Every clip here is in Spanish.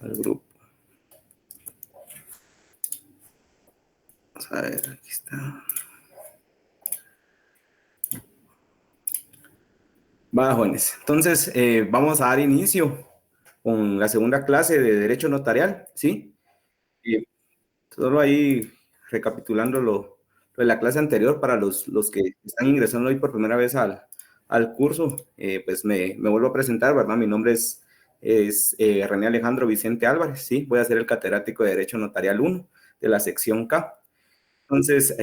al grupo. Vamos a ver, aquí está. Va, jóvenes. Entonces, vamos a dar inicio con la segunda clase de Derecho Notarial, ¿sí? Y solo ahí recapitulando lo de la clase anterior para los que están ingresando hoy por primera vez al curso, pues me vuelvo a presentar, ¿verdad? Mi nombre es René Alejandro Vicente Álvarez, ¿sí? Voy a ser el catedrático de Derecho Notarial 1 de la sección K. Entonces,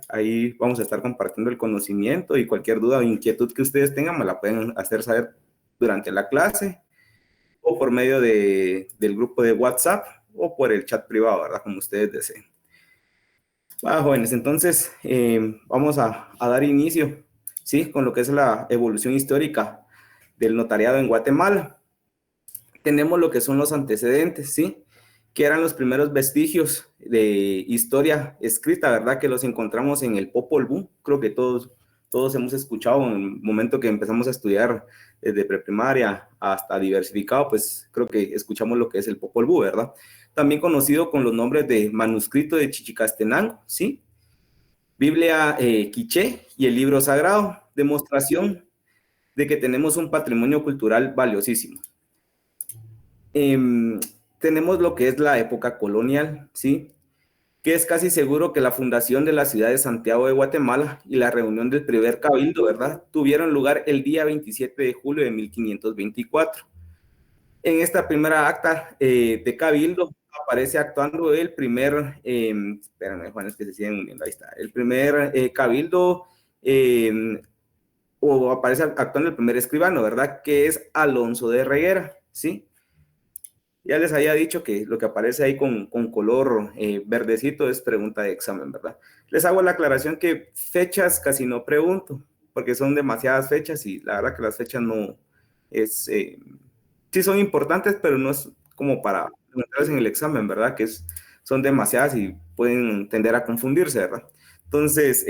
ahí vamos a estar compartiendo el conocimiento y cualquier duda o inquietud que ustedes tengan me la pueden hacer saber durante la clase o por medio del grupo de WhatsApp o por el chat privado, ¿verdad? Como ustedes deseen. Bueno, jóvenes, entonces vamos a dar inicio, ¿sí? Con lo que es la evolución histórica del notariado en Guatemala. Tenemos lo que son los antecedentes, ¿sí? Que eran los primeros vestigios de historia escrita, ¿verdad? Que los encontramos en el Popol Vuh. Creo que todos hemos escuchado en el momento que empezamos a estudiar desde preprimaria hasta diversificado, pues creo que escuchamos lo que es el Popol Vuh, ¿verdad? También conocido con los nombres de manuscrito de Chichicastenango, ¿sí? Biblia quiché y el libro sagrado, demostración de que tenemos un patrimonio cultural valiosísimo. Tenemos lo que es la época colonial, ¿sí? Que es casi seguro que la fundación de la ciudad de Santiago de Guatemala y la reunión del primer cabildo, ¿verdad? Tuvieron lugar el día 27 de julio de 1524. En esta primera acta de cabildo aparece actuando el primer, espérame, Juan, es que se siguen uniendo, ahí está, el primer cabildo, o aparece actuando el primer escribano, ¿verdad? Que es Alonso de Reguera, ¿sí? Ya les había dicho que lo que aparece ahí con color verdecito es pregunta de examen, ¿verdad? Les hago la aclaración que fechas casi no pregunto, porque son demasiadas fechas y la verdad que las fechas no es, sí son importantes, pero no es como para preguntarles en el examen, ¿verdad? Son demasiadas y pueden tender a confundirse, ¿verdad? Entonces,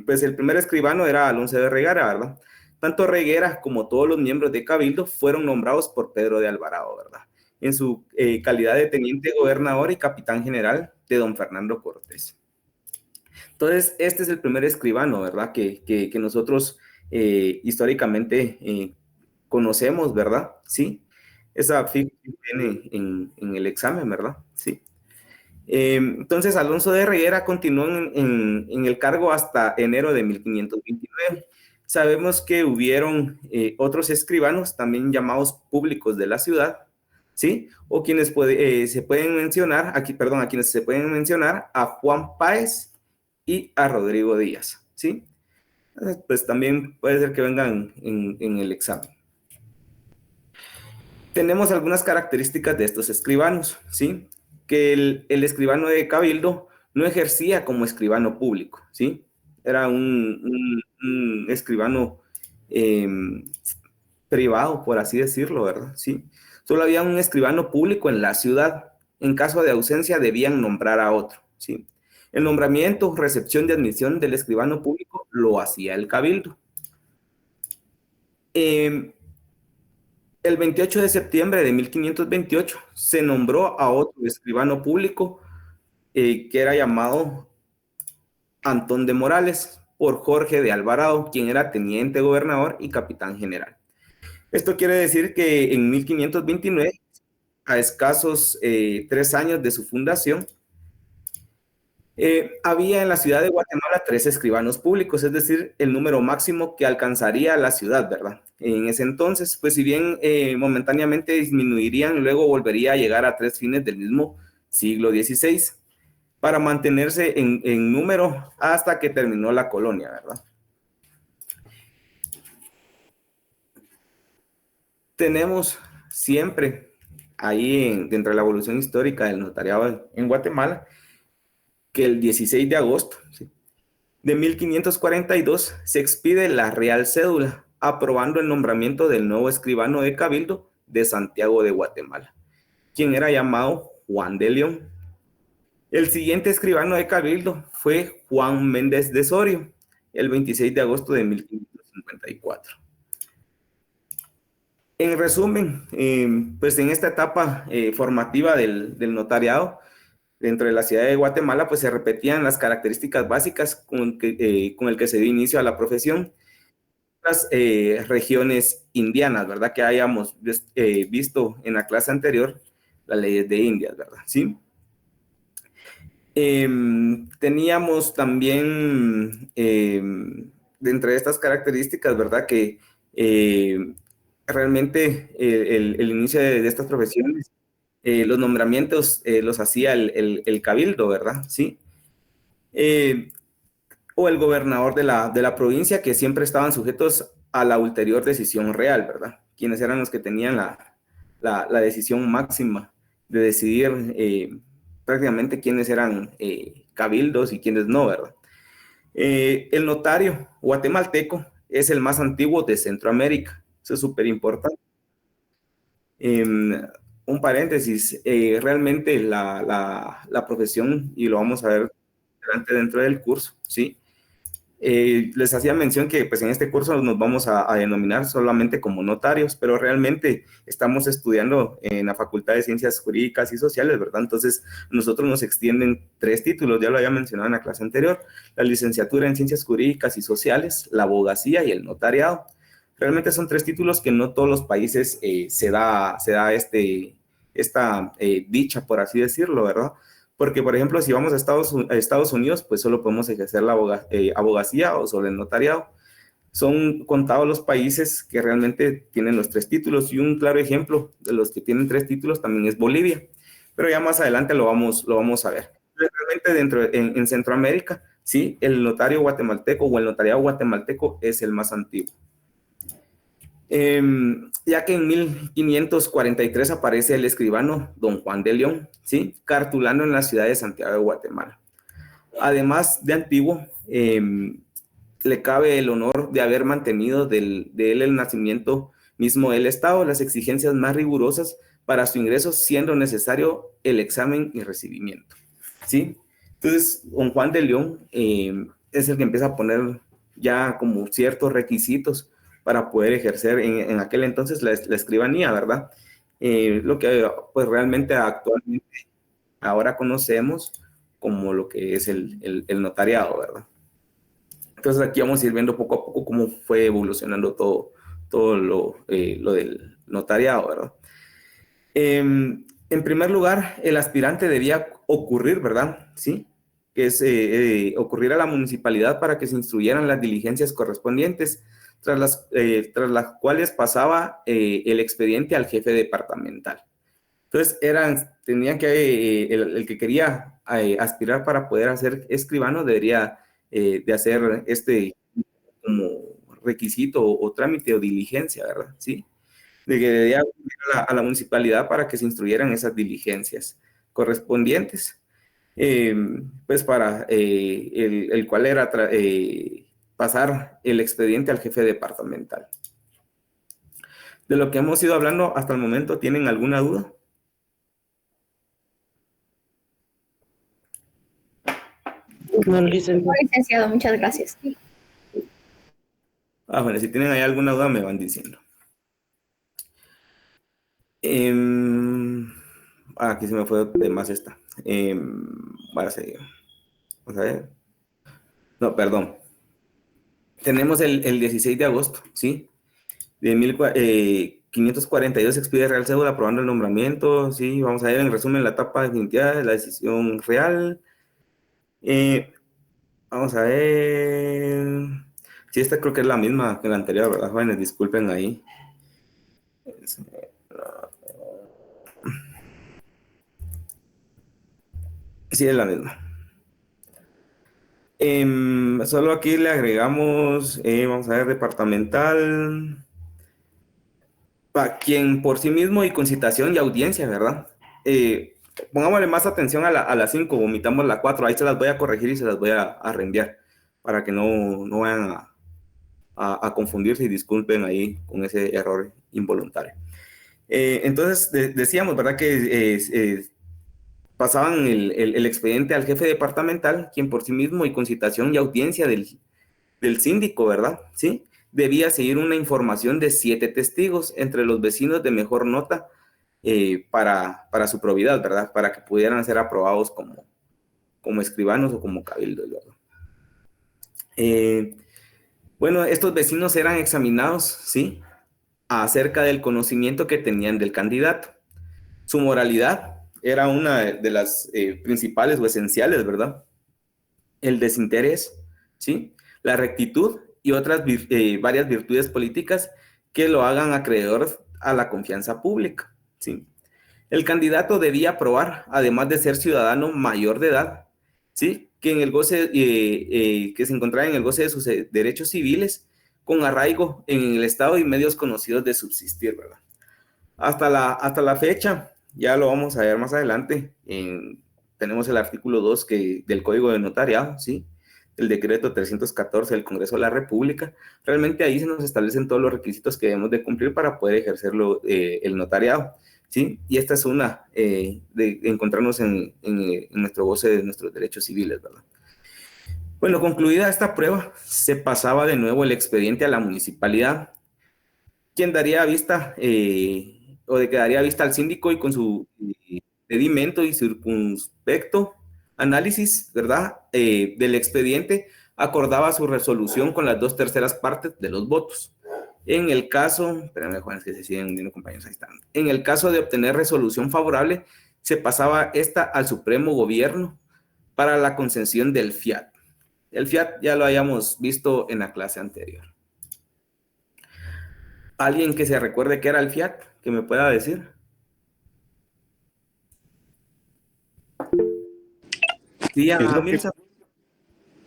pues el primer escribano era Alonso de Reguera, ¿verdad? Tanto Reguera como todos los miembros de Cabildo fueron nombrados por Pedro de Alvarado, ¿verdad? En su calidad de teniente gobernador y capitán general de don Fernando Cortés. Entonces, este es el primer escribano, ¿verdad? Que nosotros históricamente conocemos, ¿verdad? Sí. Esa figura viene en el examen, ¿verdad? Sí. Entonces, Alonso de Reguera continuó en el cargo hasta enero de 1529. Sabemos que hubieron otros escribanos, también llamados públicos de la ciudad, ¿sí? O quienes se pueden mencionar, aquí, perdón, a quienes se pueden mencionar, a Juan Páez y a Rodrigo Díaz, ¿sí? Pues también puede ser que vengan en el examen. Tenemos algunas características de estos escribanos, ¿sí? Que el escribano de Cabildo no ejercía como escribano público, ¿sí? Era un escribano privado, por así decirlo, ¿verdad? Sí. Solo había un escribano público en la ciudad. En caso de ausencia debían nombrar a otro, ¿sí? El nombramiento, recepción de admisión del escribano público lo hacía el Cabildo. El 28 de septiembre de 1528 se nombró a otro escribano público que era llamado Antón de Morales por Jorge de Alvarado, quien era teniente gobernador y capitán general. Esto quiere decir que en 1529, a escasos 3 años de su fundación, había en la ciudad de Guatemala 3 escribanos públicos, es decir, el número máximo que alcanzaría la ciudad, ¿verdad? En ese entonces, pues si bien momentáneamente disminuirían, luego volvería a llegar a 3 fines del mismo siglo XVI, para mantenerse en número hasta que terminó la colonia, ¿verdad? Tenemos siempre ahí dentro de la evolución histórica del notariado en Guatemala, que el 16 de agosto, ¿sí?, de 1542 se expide la Real Cédula, aprobando el nombramiento del nuevo escribano de Cabildo de Santiago de Guatemala, quien era llamado Juan de León. El siguiente escribano de Cabildo fue Juan Méndez de Sorio, el 26 de agosto de 1554. En resumen, pues en esta etapa formativa del notariado, dentro de la ciudad de Guatemala, pues se repetían las características básicas con el que se dio inicio a la profesión. Las regiones indianas, ¿verdad? Que hayamos visto en la clase anterior, las leyes de Indias, ¿verdad? Sí. Teníamos también, dentro de estas características, ¿verdad? Que realmente el inicio de estas profesiones, los nombramientos los hacía el cabildo, ¿verdad? Sí. Eh, o el gobernador de la provincia, que siempre estaban sujetos a la ulterior decisión real, ¿verdad? Quienes eran los que tenían la decisión máxima de decidir prácticamente quiénes eran cabildos y quiénes no, ¿verdad? El notario guatemalteco es el más antiguo de Centroamérica. Eso es súper importante. Eh, un paréntesis, realmente la profesión, y lo vamos a ver dentro del curso, ¿sí? Les hacía mención que pues en este curso nos vamos a denominar solamente como notarios, pero realmente estamos estudiando en la Facultad de Ciencias Jurídicas y Sociales, ¿verdad? Entonces, nosotros nos extienden 3 títulos, ya lo había mencionado en la clase anterior: la licenciatura en Ciencias Jurídicas y Sociales, la abogacía y el notariado. Realmente son 3 títulos que no todos los países se da esta dicha, por así decirlo, ¿verdad? Porque, por ejemplo, si vamos a Estados Unidos, pues solo podemos ejercer la abogacía o solo el notariado. Son contados los países que realmente tienen los 3 títulos, y un claro ejemplo de los que tienen 3 títulos también es Bolivia. Pero ya más adelante lo vamos a ver. Realmente en Centroamérica, sí, el notario guatemalteco o el notariado guatemalteco es el más antiguo. Ya que en 1543 aparece el escribano don Juan de León, ¿sí? Cartulando en la ciudad de Santiago de Guatemala. Además de antiguo, le cabe el honor de haber mantenido de él el nacimiento mismo del Estado, las exigencias más rigurosas para su ingreso, siendo necesario el examen y recibimiento, ¿sí? Entonces, don Juan de León es el que empieza a poner ya como ciertos requisitos para poder ejercer en aquel entonces la escribanía, ¿verdad? Lo que pues realmente actualmente ahora conocemos como lo que es el notariado, ¿verdad? Entonces aquí vamos a ir viendo poco a poco cómo fue evolucionando todo lo del notariado, ¿verdad? En primer lugar, el aspirante debía ocurrir, ¿verdad? Sí, que es ocurrir a la municipalidad para que se instruyeran las diligencias correspondientes, tras las cuales pasaba el expediente al jefe departamental. Entonces, tenían que, el que quería aspirar para poder hacer escribano debería de hacer este como requisito o trámite o diligencia, ¿verdad? Sí, de que debía ir a la municipalidad para que se instruyeran esas diligencias correspondientes, eh, pues para el cual era pasar el expediente al jefe departamental. De lo que hemos ido hablando hasta el momento, ¿tienen alguna duda? No, licenciado. Licenciado, muchas gracias. Bueno, si tienen ahí alguna duda me van diciendo. Aquí se me fue de más esta. Vamos a seguir. Vamos a ver. No, perdón. Tenemos el 16 de agosto, ¿sí? De 1542 expide Real Cédula aprobando el nombramiento, ¿sí? Vamos a ver en resumen la etapa definitiva de la decisión real. Vamos a ver. Sí, esta creo que es la misma que la anterior, ¿verdad, jóvenes? Disculpen ahí. Sí, es la misma. Solo aquí le agregamos, vamos a ver, departamental, para quien por sí mismo y con citación y audiencia, ¿verdad? Pongámosle más atención a las 5, omitamos la 4, ahí se las voy a corregir y se las voy a reenviar para que no vayan a confundirse, y disculpen ahí con ese error involuntario. Entonces, decíamos, ¿verdad? Que pasaban el expediente al jefe departamental, quien por sí mismo y con citación y audiencia del síndico, ¿verdad? ¿Sí? debía seguir una información de 7 testigos entre los vecinos de mejor nota para su probidad, ¿verdad? Para que pudieran ser aprobados como escribanos o como cabildos, ¿verdad? Bueno, estos vecinos eran examinados, ¿sí? Acerca del conocimiento que tenían del candidato. Su moralidad era una de las principales o esenciales, ¿verdad? El desinterés, ¿sí? La rectitud y otras varias virtudes políticas que lo hagan acreedor a la confianza pública, ¿sí? El candidato debía probar, además de ser ciudadano mayor de edad, ¿sí? Que en el goce, que se encontraba en el goce de sus derechos civiles, con arraigo en el Estado y medios conocidos de subsistir, ¿verdad? Hasta la fecha, ya lo vamos a ver más adelante, tenemos el artículo 2 del Código de Notariado, ¿sí? El decreto 314 del Congreso de la República. Realmente ahí se nos establecen todos los requisitos que debemos de cumplir para poder ejercerlo, el notariado, ¿sí? Y esta es una de encontrarnos en nuestro goce de nuestros derechos civiles, ¿verdad? Bueno, concluida esta prueba, se pasaba de nuevo el expediente a la municipalidad, quien daría vista o de que daría vista al síndico y con su pedimento y circunspecto análisis, ¿verdad? Del expediente, acordaba su resolución con las 2/3 partes de los votos. En el caso, espérame, jóvenes, que se siguen uniendo, compañeros, ahí están. En el caso de obtener resolución favorable, se pasaba esta al Supremo Gobierno para la concesión del fiat. El fiat ya lo hayamos visto en la clase anterior. ¿Alguien que se recuerde qué era el fiat? Que me pueda decir. Sí, Es a lo que Mirza.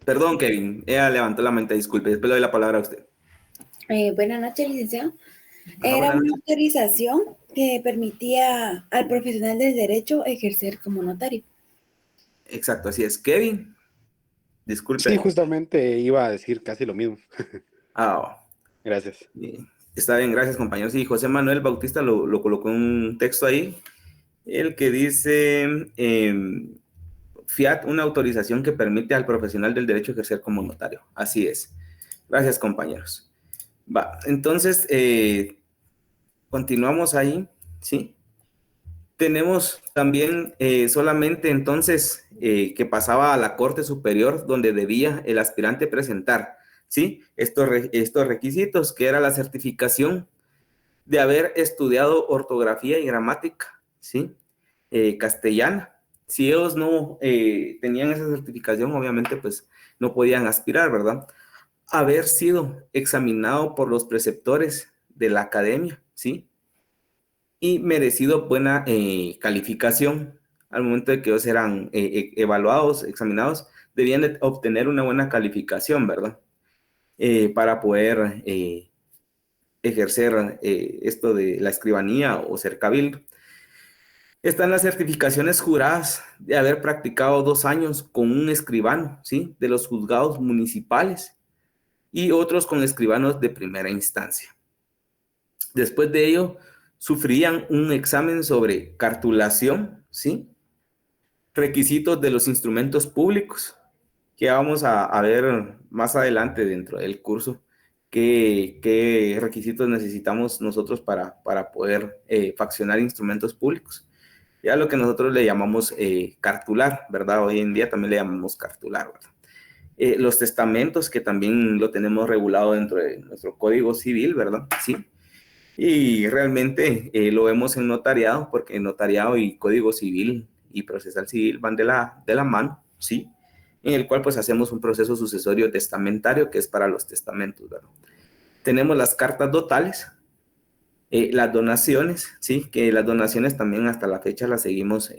Perdón, Kevin. Ella levantó la mente, disculpe. Después le doy la palabra a usted. Buenas noches, licenciado. Ajá, Era buenas una noches. autorización que permitía al profesional del derecho ejercer como notario. Exacto, así es. Kevin, sí, disculpe. justamente iba a decir casi lo mismo. Ah, Gracias. está bien, gracias, compañero. Sí, José Manuel Bautista lo colocó en un texto ahí, el que dice, fiat, una autorización que permite al profesional del derecho ejercer como notario. Así es. Gracias, compañeros. Va, entonces, continuamos ahí, ¿sí? Tenemos también solamente entonces que pasaba a la Corte Superior donde debía el aspirante presentar, ¿sí? Estos requisitos, que era la certificación de haber estudiado ortografía y gramática, ¿sí? Castellana. Si ellos no tenían esa certificación, obviamente pues no podían aspirar, ¿verdad? Haber sido examinado por los preceptores de la academia, ¿sí? Y merecido buena calificación. Al momento de que ellos eran evaluados, examinados, debían de obtener una buena calificación, ¿verdad? Para poder ejercer esto de la escribanía o ser cabildo. Están las certificaciones juradas de haber practicado 2 años con un escribano, ¿sí? De los juzgados municipales y otros con escribanos de primera instancia. Después de ello, sufrían un examen sobre cartulación, ¿sí? Requisitos de los instrumentos públicos, que vamos a ver más adelante dentro del curso, qué requisitos necesitamos nosotros para poder faccionar instrumentos públicos. Ya lo que nosotros le llamamos cartular, ¿verdad? Hoy en día también le llamamos cartular, ¿verdad? Los testamentos, que también lo tenemos regulado dentro de nuestro Código Civil, ¿verdad? Sí. Y realmente lo vemos en notariado, porque notariado y Código Civil y procesal civil van de la mano, ¿sí? En el cual pues hacemos un proceso sucesorio testamentario, que es para los testamentos, ¿verdad? Tenemos las cartas dotales, las donaciones, ¿sí? Que las donaciones también hasta la fecha las seguimos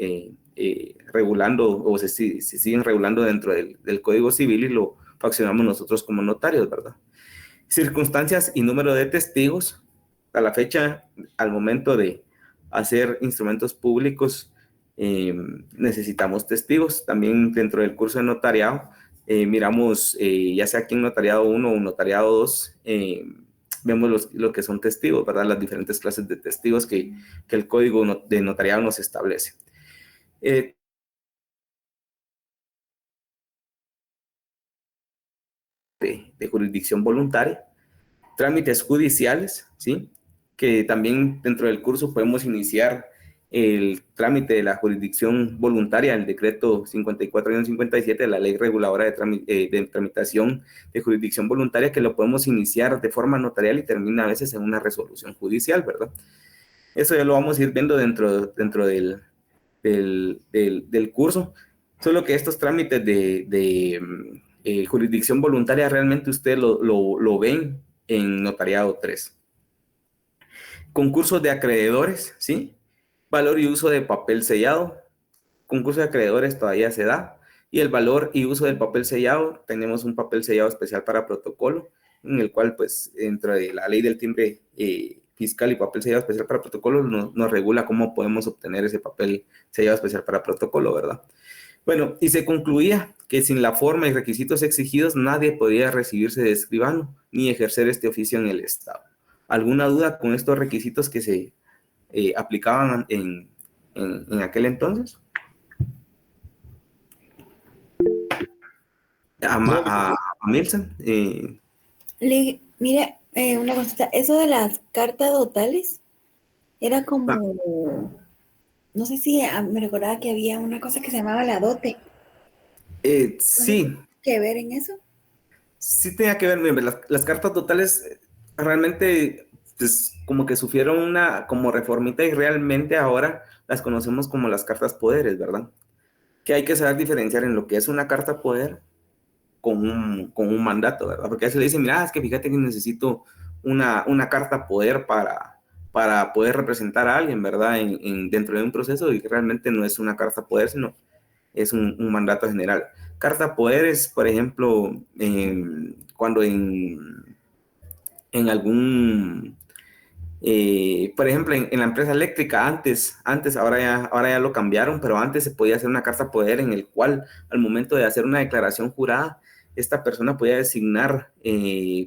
regulando, o se siguen regulando dentro del Código Civil, y lo faccionamos nosotros como notarios, ¿verdad? Circunstancias y número de testigos. A la fecha, al momento de hacer instrumentos públicos, necesitamos testigos. También dentro del curso de notariado, miramos, ya sea aquí en notariado 1 o notariado 2, vemos lo que son testigos, ¿verdad? Las diferentes clases de testigos que el código de notariado nos establece. De jurisdicción voluntaria, trámites judiciales, ¿sí? Que también dentro del curso podemos iniciar el trámite de la jurisdicción voluntaria, el decreto 54-57 de la ley reguladora de tramitación de jurisdicción voluntaria, que lo podemos iniciar de forma notarial y termina a veces en una resolución judicial, ¿verdad? Eso ya lo vamos a ir viendo dentro del curso, solo que estos trámites de jurisdicción voluntaria realmente ustedes lo ven en notariado 3. Concursos de acreedores, ¿sí? Valor y uso de papel sellado. Concurso de acreedores todavía se da. Y el valor y uso del papel sellado, tenemos un papel sellado especial para protocolo, en el cual, pues, dentro de la ley del timbre fiscal y papel sellado especial para protocolo, nos regula cómo podemos obtener ese papel sellado especial para protocolo, ¿verdad? Bueno, y se concluía que sin la forma y requisitos exigidos, nadie podía recibirse de escribano ni ejercer este oficio en el Estado. ¿Alguna duda con estos requisitos que se aplicaban en aquel entonces? A Milson. Mira, una cosita, eso de las cartas dotales era como, no sé si me recordaba que había una cosa que se llamaba la dote. Sí. ¿Qué ver en eso? Sí tenía que ver, las cartas dotales realmente pues, como que sufrieron una como reformita y realmente ahora las conocemos como las cartas poderes, ¿verdad? Que hay que saber diferenciar en lo que es una carta poder con un mandato, ¿verdad? Porque a veces le dicen, mira, es que fíjate que necesito una carta poder para poder representar a alguien, ¿verdad? Dentro de un proceso, y que realmente no es una carta poder, sino es un mandato general. Carta poder es, por ejemplo, cuando en algún, por ejemplo, en la empresa eléctrica, antes ahora ya lo cambiaron, pero antes se podía hacer una carta poder en el cual al momento de hacer una declaración jurada, esta persona podía designar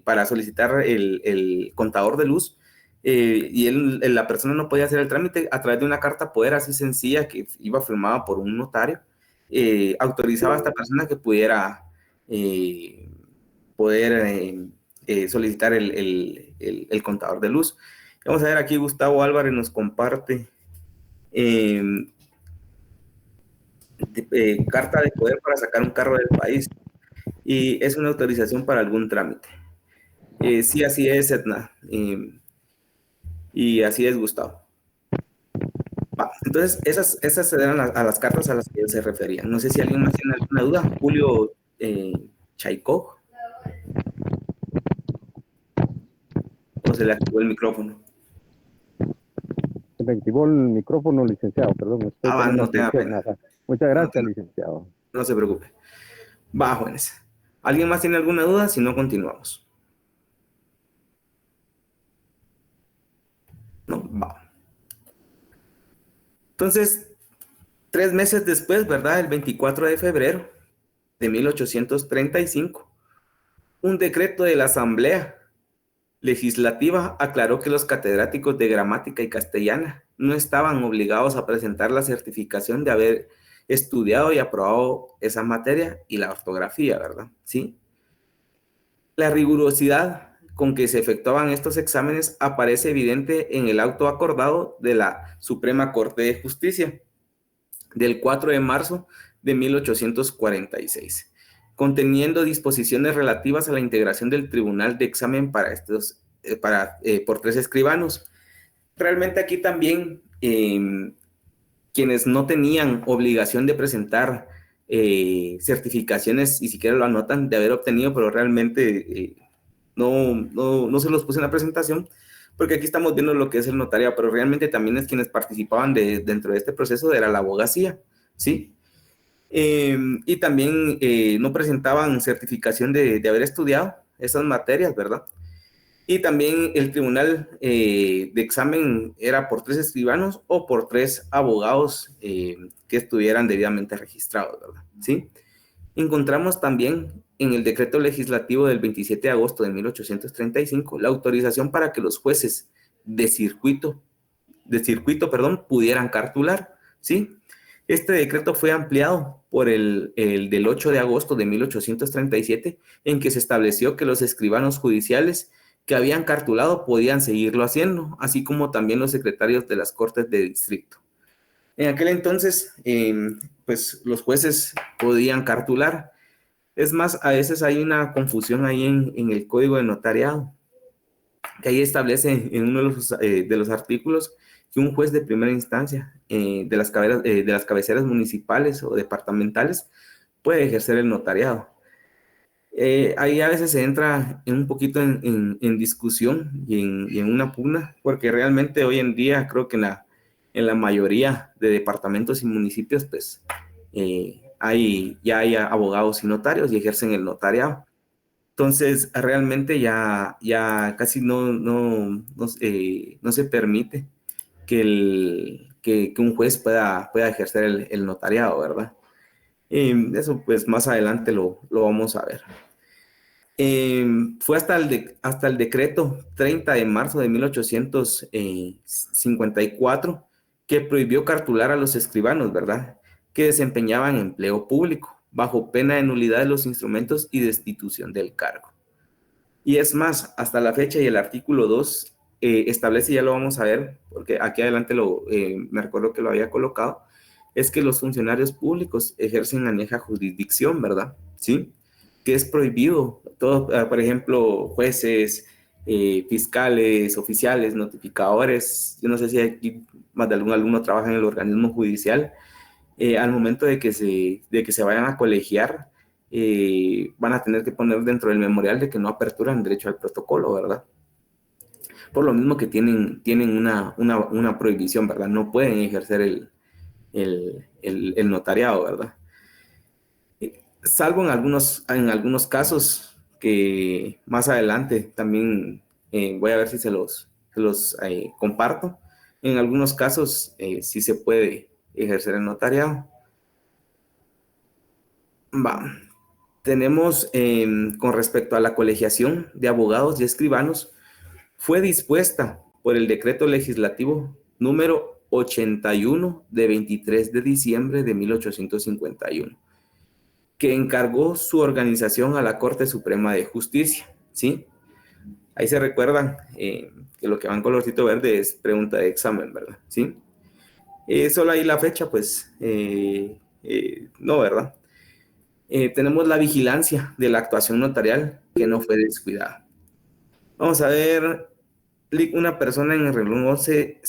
para solicitar el contador de luz, y la persona no podía hacer el trámite a través de una carta poder así sencilla que iba firmada por un notario. Autorizaba a esta persona que pudiera solicitar el contador de luz. Vamos a ver aquí, Gustavo Álvarez nos comparte carta de poder para sacar un carro del país, y es una autorización para algún trámite. Sí, así es, Edna, y así es, Gustavo. Entonces, esas eran a las cartas a las que él se refería. No sé si alguien más tiene alguna duda. Julio Chaikov. ¿O se le activó el micrófono? Se me activó el micrófono, licenciado, perdón. No te da pena. Muchas gracias, licenciado. No se preocupe. Va, jóvenes. ¿Alguien más tiene alguna duda? Si no, continuamos. No, va. Entonces, 3 meses después, ¿verdad? El 24 de febrero de 1835, un decreto de la Asamblea Legislativa aclaró que los catedráticos de gramática y castellana no estaban obligados a presentar la certificación de haber estudiado y aprobado esa materia y la ortografía, ¿verdad? ¿Sí? La rigurosidad con que se efectuaban estos exámenes aparece evidente en el auto acordado de la Suprema Corte de Justicia del 4 de marzo de 1846, conteniendo disposiciones relativas a la integración del tribunal de examen por 3 escribanos. Realmente aquí también quienes no tenían obligación de presentar certificaciones, y siquiera lo anotan, de haber obtenido, pero realmente no se los puse en la presentación, porque aquí estamos viendo lo que es el notariado, pero realmente también es quienes participaban dentro de este proceso era la abogacía, ¿sí? Y también no presentaban certificación de haber estudiado esas materias, ¿verdad? Y también el tribunal de examen era por 3 escribanos o por 3 abogados que estuvieran debidamente registrados, ¿verdad? ¿Sí? Encontramos también en el decreto legislativo del 27 de agosto de 1835 la autorización para que los jueces de circuito, pudieran cartular, ¿sí? Este decreto fue ampliado por el del 8 de agosto de 1837, en que se estableció que los escribanos judiciales que habían cartulado podían seguirlo haciendo, así como también los secretarios de las cortes de distrito. En aquel entonces, pues los jueces podían cartular. Es más, a veces hay una confusión ahí en el Código de Notariado, que ahí establece en uno de los artículos que un juez de primera instancia de las cabeceras municipales o departamentales puede ejercer el notariado. Ahí a veces se entra un poquito en discusión y en una pugna, porque realmente hoy en día creo que en la mayoría de departamentos y municipios, pues, ya hay abogados y notarios y ejercen el notariado. Entonces, realmente ya casi no se permite que un juez pueda ejercer el notariado, ¿verdad? Eso, pues, más adelante lo vamos a ver. Fue hasta el decreto 30 de marzo de 1854 que prohibió cartular a los escribanos, ¿verdad?, que desempeñaban empleo público, bajo pena de nulidad de los instrumentos y destitución del cargo. Y es más, hasta la fecha y el artículo 2 establece, ya lo vamos a ver, porque aquí adelante me recuerdo que lo había colocado, es que los funcionarios públicos ejercen aneja jurisdicción, ¿verdad? ¿Sí? Que es prohibido, por ejemplo, jueces, fiscales, oficiales, notificadores, yo no sé si aquí más de algún alumno trabaja en el organismo judicial, al momento de que se vayan a colegiar, van a tener que poner dentro del memorial de que no aperturan derecho al protocolo, ¿verdad? Por lo mismo que tienen una prohibición, ¿verdad? No pueden ejercer el notariado, ¿verdad? Salvo en algunos casos que más adelante también voy a ver si se los comparto. En algunos casos sí se puede ejercer el notariado. Tenemos con respecto a la colegiación de abogados y escribanos, fue dispuesta por el decreto legislativo número 81 de 23 de diciembre de 1851, que encargó su organización a la Corte Suprema de Justicia, ¿sí? Ahí se recuerdan que lo que va en colorcito verde es pregunta de examen, ¿verdad? ¿Sí? Solo ahí la fecha, pues, no, ¿verdad? Tenemos la vigilancia de la actuación notarial que no fue descuidada. Vamos a ver, una persona en el renglón 011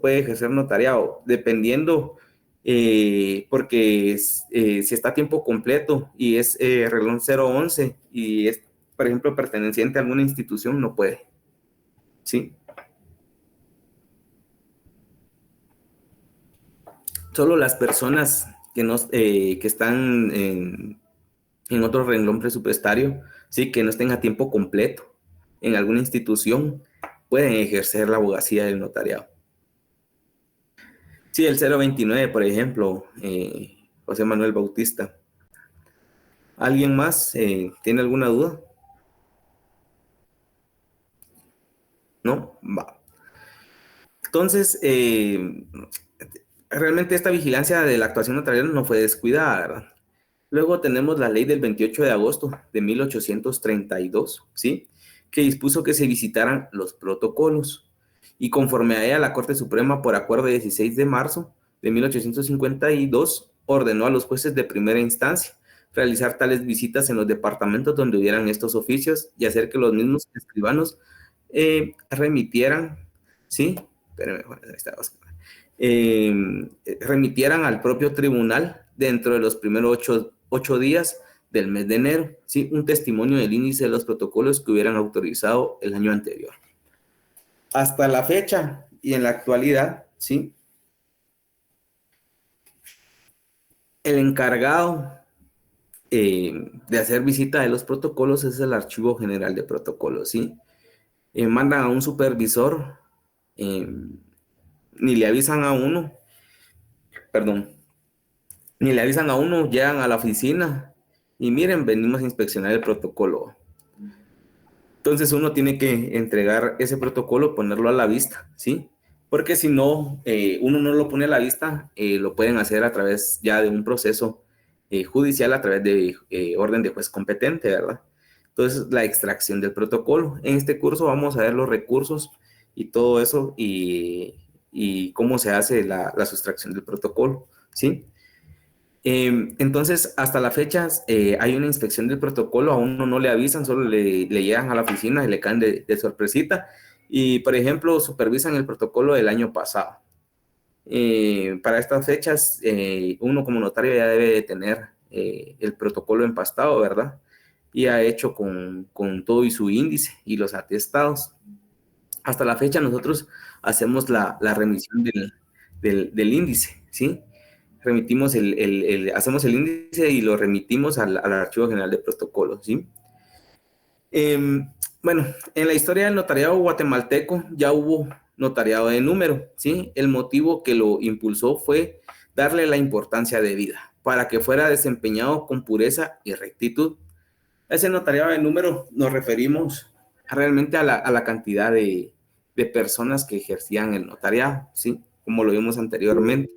puede ejercer notariado, dependiendo, porque si está a tiempo completo y es renglón 011 y es, por ejemplo, perteneciente a alguna institución, no puede. ¿Sí? Solo las personas que están en otro renglón presupuestario, ¿sí?, que no estén a tiempo completo en alguna institución, pueden ejercer la abogacía del notariado. Sí, el 029, por ejemplo, José Manuel Bautista. ¿Alguien más tiene alguna duda? ¿No? Va. Entonces, realmente esta vigilancia de la actuación notarial no fue descuidada, ¿verdad? Luego tenemos la ley del 28 de agosto de 1832, ¿sí?, que dispuso que se visitaran los protocolos. Y conforme a ella, la Corte Suprema, por acuerdo de 16 de marzo de 1852, ordenó a los jueces de primera instancia realizar tales visitas en los departamentos donde hubieran estos oficios y hacer que los mismos escribanos remitieran, ¿sí? Espérenme, ahí está, remitieran al propio tribunal dentro de los primeros 8 días del mes de enero, ¿sí?, un testimonio del índice de los protocolos que hubieran autorizado el año anterior. Hasta la fecha y en la actualidad, ¿sí?, el encargado de hacer visita de los protocolos es el Archivo General de Protocolos, ¿sí? Mandan a un supervisor, ni le avisan a uno, llegan a la oficina y miren, venimos a inspeccionar el protocolo. Entonces uno tiene que entregar ese protocolo, ponerlo a la vista, ¿sí? Porque si no, uno no lo pone a la vista, lo pueden hacer a través ya de un proceso judicial, a través de orden de juez competente, ¿verdad? Entonces, la extracción del protocolo. En este curso vamos a ver los recursos y todo eso y cómo se hace la sustracción del protocolo, ¿sí? Entonces, hasta la fecha hay una inspección del protocolo, a uno no le avisan, solo le llegan a la oficina y le caen de sorpresita. Y, por ejemplo, supervisan el protocolo del año pasado. Para estas fechas, uno como notario ya debe de tener el protocolo empastado, ¿verdad? Y ha hecho con todo y su índice y los atestados. Hasta la fecha nosotros hacemos la remisión del índice, ¿sí? Remitimos hacemos el índice y lo remitimos al Archivo General de Protocolos, ¿sí? Bueno, en la historia del notariado guatemalteco ya hubo notariado de número, ¿sí? El motivo que lo impulsó fue darle la importancia debida para que fuera desempeñado con pureza y rectitud. A ese notariado de número nos referimos realmente a la cantidad de personas que ejercían el notariado, ¿sí? Como lo vimos anteriormente.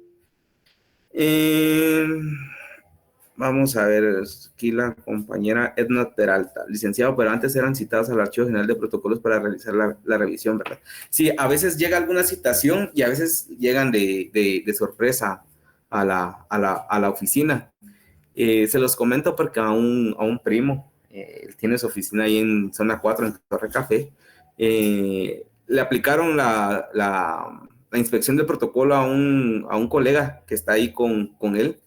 Vamos a ver, aquí la compañera Edna Peralta, licenciado, pero antes eran citados al Archivo General de Protocolos para realizar la revisión, ¿verdad? Sí, a veces llega alguna citación y a veces llegan de sorpresa a la oficina. Se los comento porque a un primo, él tiene su oficina ahí en Zona 4, en Torre Café, le aplicaron la inspección del protocolo a un colega que está ahí con él.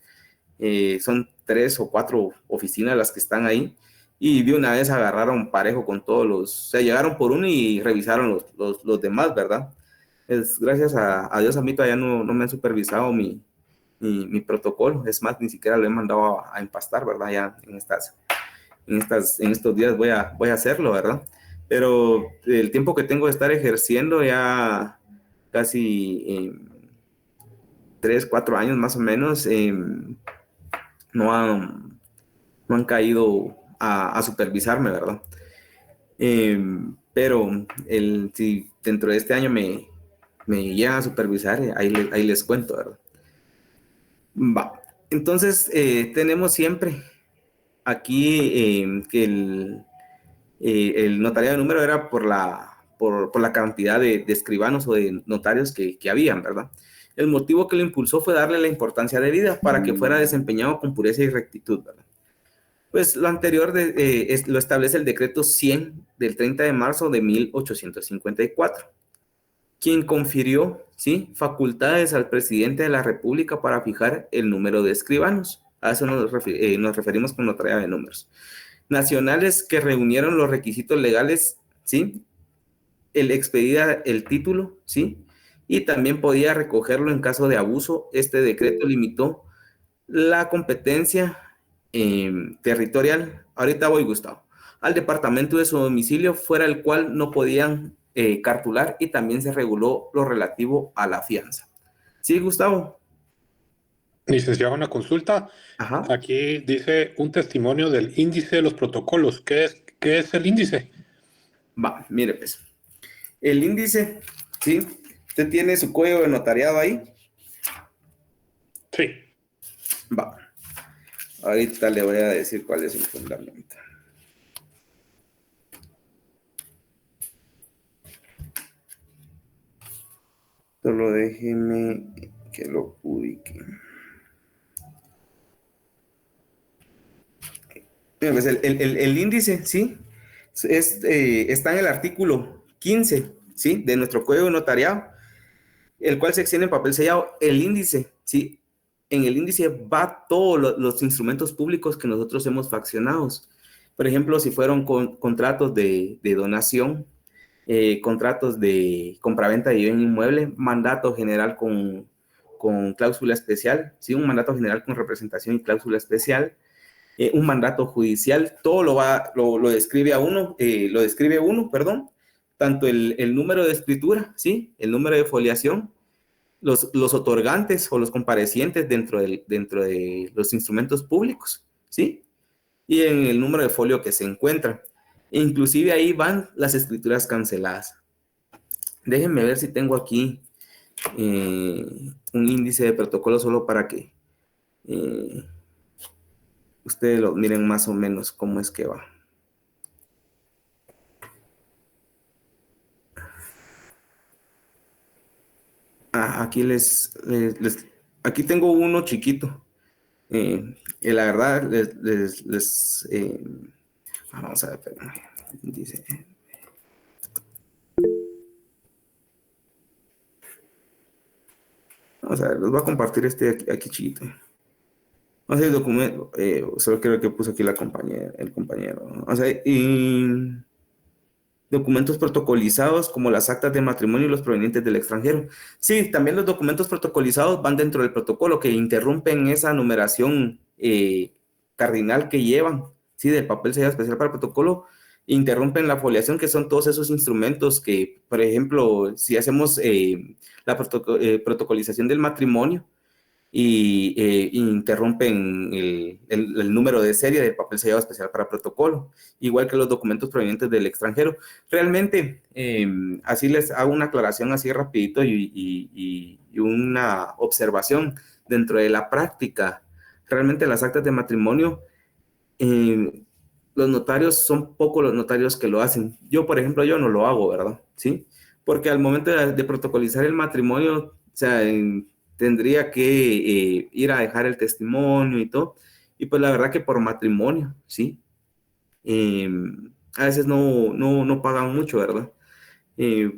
Son 3 o 4 oficinas las que están ahí, y de una vez agarraron parejo con todos o sea, llegaron por uno y revisaron los demás, ¿verdad? Gracias a Dios a mí todavía no me han supervisado mi protocolo, es más, ni siquiera lo he mandado a empastar, ¿verdad? Ya en estos días voy a hacerlo, ¿verdad? Pero el tiempo que tengo de estar ejerciendo ya casi 3, 4 años más o menos, no han caído a supervisarme, ¿verdad? Pero si dentro de este año me llegan a supervisar, ahí les cuento, ¿verdad? Va. Entonces, tenemos siempre aquí que el notariado de número era por la cantidad de escribanos o de notarios que habían, ¿verdad? El motivo que lo impulsó fue darle la importancia debida para que fuera desempeñado con pureza y rectitud, ¿verdad? Pues lo anterior lo establece el decreto 100 del 30 de marzo de 1854, quien confirió, ¿sí?, facultades al presidente de la República para fijar el número de escribanos. A eso nos referimos con notariado de números. Nacionales que reunieron los requisitos legales, ¿sí? Él expedía el título, ¿sí? Y también podía recogerlo en caso de abuso. Este decreto limitó la competencia territorial, ahorita voy, Gustavo, al departamento de su domicilio, fuera el cual no podían cartular, y también se reguló lo relativo a la fianza. ¿Sí, Gustavo? Licenciado, una consulta. Ajá. Aquí dice un testimonio del índice de los protocolos. ¿Qué es el índice? Va, mire pues. El índice, ¿sí? ¿Usted tiene su código de notariado ahí? Sí. Va. Ahorita le voy a decir cuál es el fundamento. Solo déjeme que lo ubique. Mira, pues el índice, ¿sí? Está en el artículo 15, ¿sí?, de nuestro código de notariado, el cual se extiende en papel sellado. El índice, ¿sí? En el índice va todos los instrumentos públicos que nosotros hemos faccionados. Por ejemplo, si fueron contratos de donación, contratos de compraventa de bien inmueble, mandato general con cláusula especial, ¿sí? Un mandato general con representación y cláusula especial, un mandato judicial, todo lo describe uno, perdón, tanto el número de escritura, ¿sí?, el número de foliación, los otorgantes o los comparecientes dentro de los instrumentos públicos, ¿sí?, y en el número de folio que se encuentra. E inclusive ahí van las escrituras canceladas. Déjenme ver si tengo aquí un índice de protocolo solo para que ustedes lo miren más o menos cómo es que va. Aquí aquí tengo uno chiquito. Y la verdad, vamos a ver, espérame. Dice, vamos a ver, les voy a compartir aquí chiquito. O sea, el documento, solo creo que puso aquí el compañero. O sea, y documentos protocolizados como las actas de matrimonio y los provenientes del extranjero. Sí, también los documentos protocolizados van dentro del protocolo que interrumpen esa numeración cardinal que llevan, sí, del papel sellado especial para el protocolo, interrumpen la foliación, que son todos esos instrumentos que, por ejemplo, si hacemos la protocolización del matrimonio, y interrumpen el número de serie del papel sellado especial para protocolo, igual que los documentos provenientes del extranjero. Realmente, así les hago una aclaración así rapidito y una observación dentro de la práctica. Realmente las actas de matrimonio, los notarios son pocos los notarios que lo hacen. Yo, por ejemplo, yo no lo hago, ¿verdad? ¿Sí? Porque al momento de protocolizar el matrimonio, o sea, tendría que ir a dejar el testimonio y todo. Y pues la verdad que por matrimonio, ¿sí? A veces no pagan mucho, ¿verdad?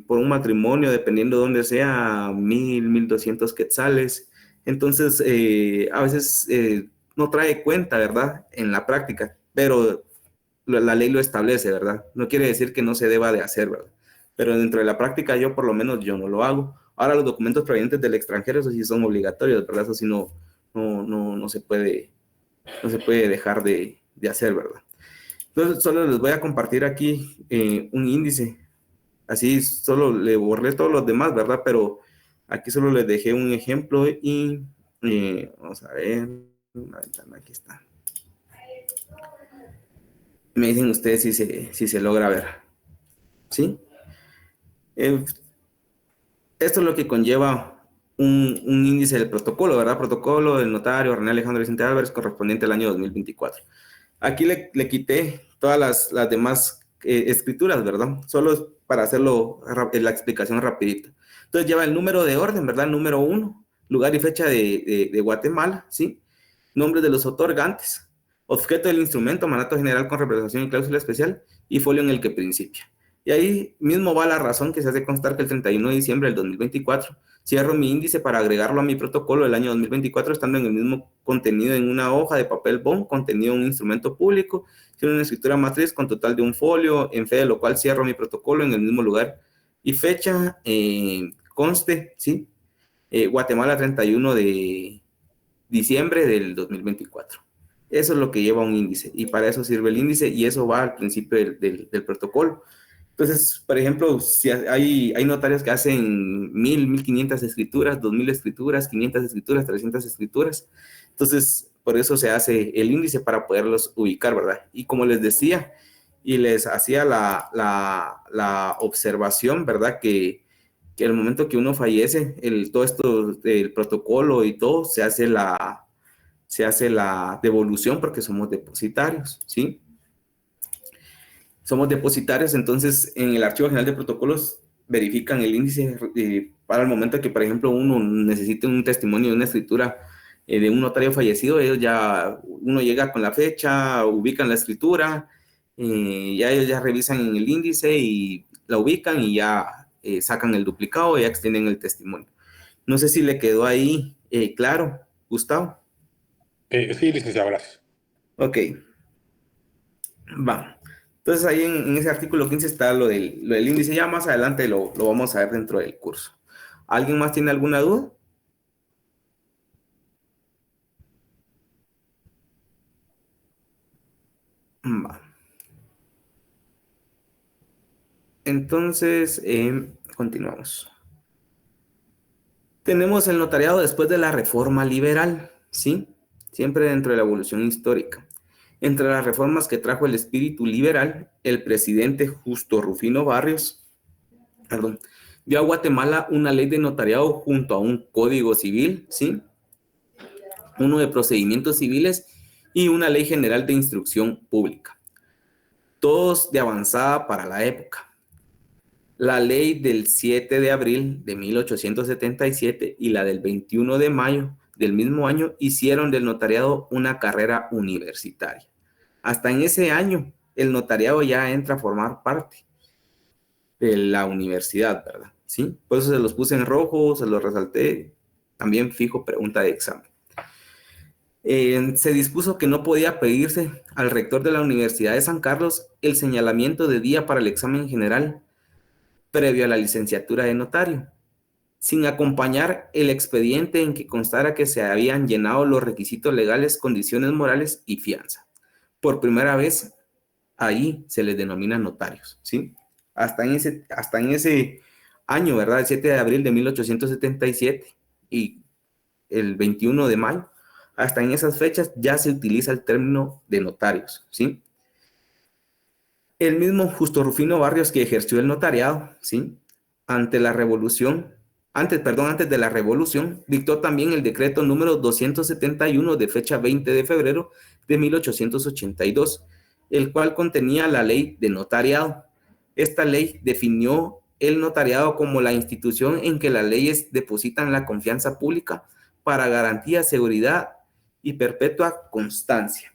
Por un matrimonio, dependiendo de dónde sea, 1,200 quetzales. Entonces, a veces no trae cuenta, ¿verdad? En la práctica, pero la ley lo establece, ¿verdad? No quiere decir que no se deba de hacer, ¿verdad? Pero dentro de la práctica yo por lo menos yo no lo hago. Ahora los documentos provenientes del extranjero, eso sí son obligatorios, ¿verdad? Eso sí no se puede dejar de hacer, ¿verdad? Entonces solo les voy a compartir aquí un índice. Así solo le borré todos los demás, ¿verdad? Pero aquí solo les dejé un ejemplo y vamos a ver, una ventana, aquí está. Me dicen ustedes si se logra ver, ¿sí? Esto es lo que conlleva un índice del protocolo, ¿verdad? Protocolo del notario René Alejandro Vicente Álvarez, correspondiente al año 2024. Aquí le quité todas las demás escrituras, ¿verdad? Solo para hacerlo la explicación rapidita. Entonces lleva el número de orden, ¿verdad? Número 1, lugar y fecha de Guatemala, ¿sí? Nombre de los otorgantes, objeto del instrumento, mandato general con representación y cláusula especial y folio en el que principia. Y ahí mismo va la razón que se hace constar que el 31 de diciembre del 2024 cierro mi índice para agregarlo a mi protocolo del año 2024, estando en el mismo contenido en una hoja de papel bond, contenido en un instrumento público, tiene una escritura matriz con total de un folio, en fe de lo cual cierro mi protocolo en el mismo lugar y fecha, conste, ¿sí? Guatemala 31 de diciembre del 2024. Eso es lo que lleva un índice y para eso sirve el índice y eso va al principio del protocolo. Entonces, por ejemplo, si hay notarios que hacen 1,000, 1,500 escrituras, 2,000 escrituras, 500 escrituras, 300 escrituras. Entonces, por eso se hace el índice para poderlos ubicar, ¿verdad? Y como les decía, y les hacía la observación, ¿verdad? Que al momento que uno fallece, todo esto del protocolo y todo, se hace la devolución porque somos depositarios, ¿sí? Somos depositarios, entonces en el Archivo General de Protocolos verifican el índice para el momento que, por ejemplo, uno necesite un testimonio de una escritura de un notario fallecido, uno llega con la fecha, ubican la escritura, ya ellos ya revisan en el índice y la ubican y ya sacan el duplicado y ya extienden el testimonio. No sé si le quedó ahí claro, Gustavo. Sí, licenciado, gracias. Ok, va. Entonces ahí en ese artículo 15 está lo del índice. Ya más adelante lo vamos a ver dentro del curso. ¿Alguien más tiene alguna duda? Va. Entonces, continuamos. Tenemos el notariado después de la reforma liberal, ¿sí? Siempre dentro de la evolución histórica. Entre las reformas que trajo el espíritu liberal, el presidente Justo Rufino Barrios, dio a Guatemala una ley de notariado junto a un código civil, ¿sí? Uno de procedimientos civiles y una ley general de instrucción pública. Todos de avanzada para la época. La ley del 7 de abril de 1877 y la del 21 de mayo del mismo año hicieron del notariado una carrera universitaria. Hasta en ese año, el notariado ya entra a formar parte de la universidad, ¿verdad? ¿Sí? Por eso se los puse en rojo, se los resalté. También fijo pregunta de examen. Se dispuso que no podía pedirse al rector de la Universidad de San Carlos el señalamiento de día para el examen general previo a la licenciatura de notario, sin acompañar el expediente en que constara que se habían llenado los requisitos legales, condiciones morales y fianza. Por primera vez, ahí se les denomina notarios, ¿sí? Hasta en ese año, ¿verdad? El 7 de abril de 1877 y el 21 de mayo, hasta en esas fechas ya se utiliza el término de notarios, ¿sí? El mismo Justo Rufino Barrios, que ejerció el notariado, ¿sí? Antes de la revolución, dictó también el decreto número 271 de fecha 20 de febrero de 1882, el cual contenía la ley de notariado. Esta ley definió el notariado como la institución en que las leyes depositan la confianza pública para garantía, seguridad y perpetua constancia.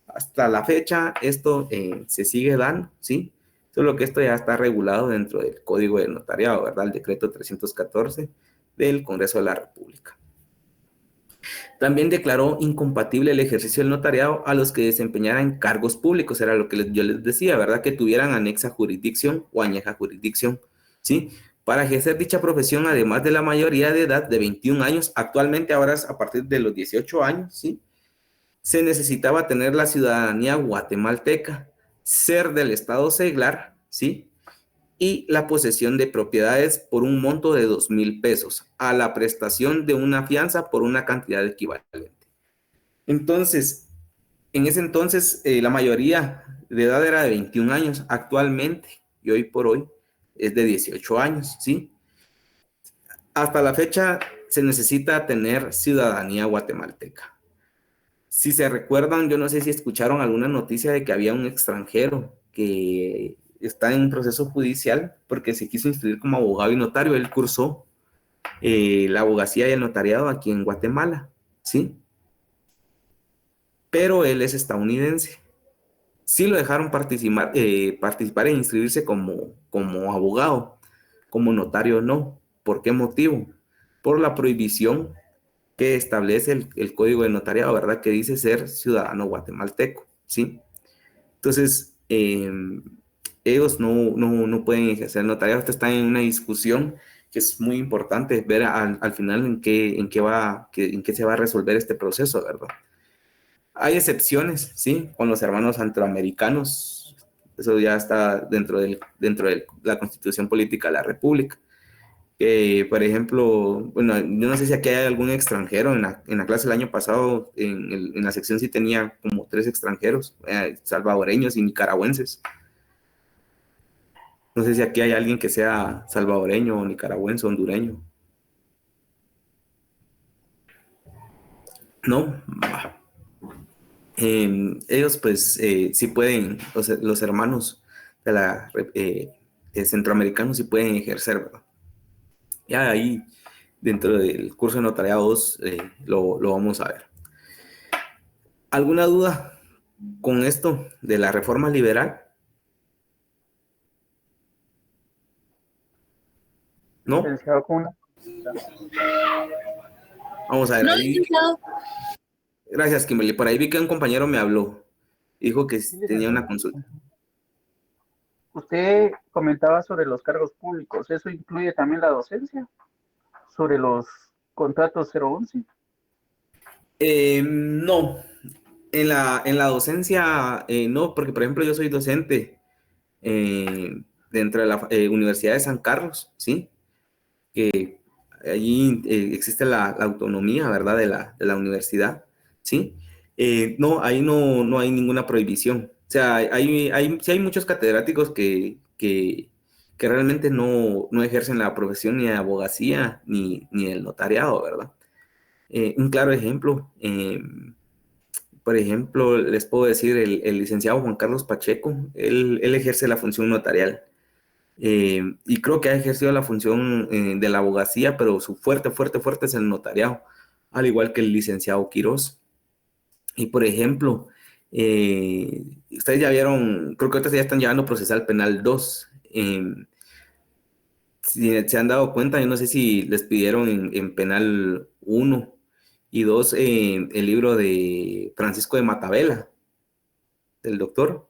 Hasta la fecha esto se sigue dando, ¿sí? Solo que esto ya está regulado dentro del Código de Notariado, ¿verdad? El decreto 314 del Congreso de la República. También declaró incompatible el ejercicio del notariado a los que desempeñaran cargos públicos, era lo que yo les decía, ¿verdad? Que tuvieran anexa jurisdicción o añeja jurisdicción, ¿sí? Para ejercer dicha profesión, además de la mayoría de edad de 21 años, actualmente ahora es a partir de los 18 años, ¿sí? Se necesitaba tener la ciudadanía guatemalteca, ser del estado seglar, ¿sí? Y la posesión de propiedades por un monto de 2,000 pesos, a la prestación de una fianza por una cantidad equivalente. Entonces, en ese entonces, la mayoría de edad era de 21 años, actualmente, y hoy por hoy, es de 18 años, ¿sí? Hasta la fecha se necesita tener ciudadanía guatemalteca. Si se recuerdan, yo no sé si escucharon alguna noticia de que había un extranjero que está en un proceso judicial porque se quiso instruir como abogado y notario. Él cursó la abogacía y el notariado aquí en Guatemala, ¿sí? Pero él es estadounidense. Sí lo dejaron participar e inscribirse como abogado, como notario no. ¿Por qué motivo? Por la prohibición que establece el Código de Notariado, ¿verdad? Que dice ser ciudadano guatemalteco, ¿sí? Entonces, ellos no pueden ejercer el notariado. Esto está en una discusión que es muy importante ver al final en qué se va a resolver este proceso, ¿verdad? Hay excepciones, ¿sí? Con los hermanos centroamericanos, eso ya está dentro de la Constitución Política de la República. Por ejemplo, bueno, yo no sé si aquí hay algún extranjero. En la clase del año pasado, en la sección sí tenía como 3 extranjeros, salvadoreños y nicaragüenses. No sé si aquí hay alguien que sea salvadoreño, nicaragüense, hondureño. ¿No? Ellos pues sí pueden, los hermanos de centroamericanos sí pueden ejercer, ¿verdad? Ya ahí, dentro del curso de notariado 2, lo vamos a ver. ¿Alguna duda con esto de la reforma liberal? ¿No? Vamos a ver. No, Ahí, gracias, Kimberly. Por ahí vi que un compañero me habló. Dijo que tenía una consulta. Usted comentaba sobre los cargos públicos. ¿Eso incluye también la docencia? ¿Sobre los contratos 011? No. En la docencia, no, porque por ejemplo yo soy docente dentro de la Universidad de San Carlos, ¿sí? Que allí existe la autonomía, ¿verdad? De la universidad, ¿sí? No, ahí no hay ninguna prohibición. O sea, sí hay muchos catedráticos que realmente no ejercen la profesión ni de abogacía ni el notariado, ¿verdad? Un claro ejemplo, por ejemplo, les puedo decir el licenciado Juan Carlos Pacheco. Él ejerce la función notarial, Y creo que ha ejercido la función de la abogacía, pero su fuerte es el notariado, al igual que el licenciado Quirós. Y por ejemplo, ustedes ya vieron, creo que ahorita ya están llevando procesal penal 2. Si se han dado cuenta, yo no sé si les pidieron en penal 1 y 2 el libro de Francisco de Matabela, del doctor.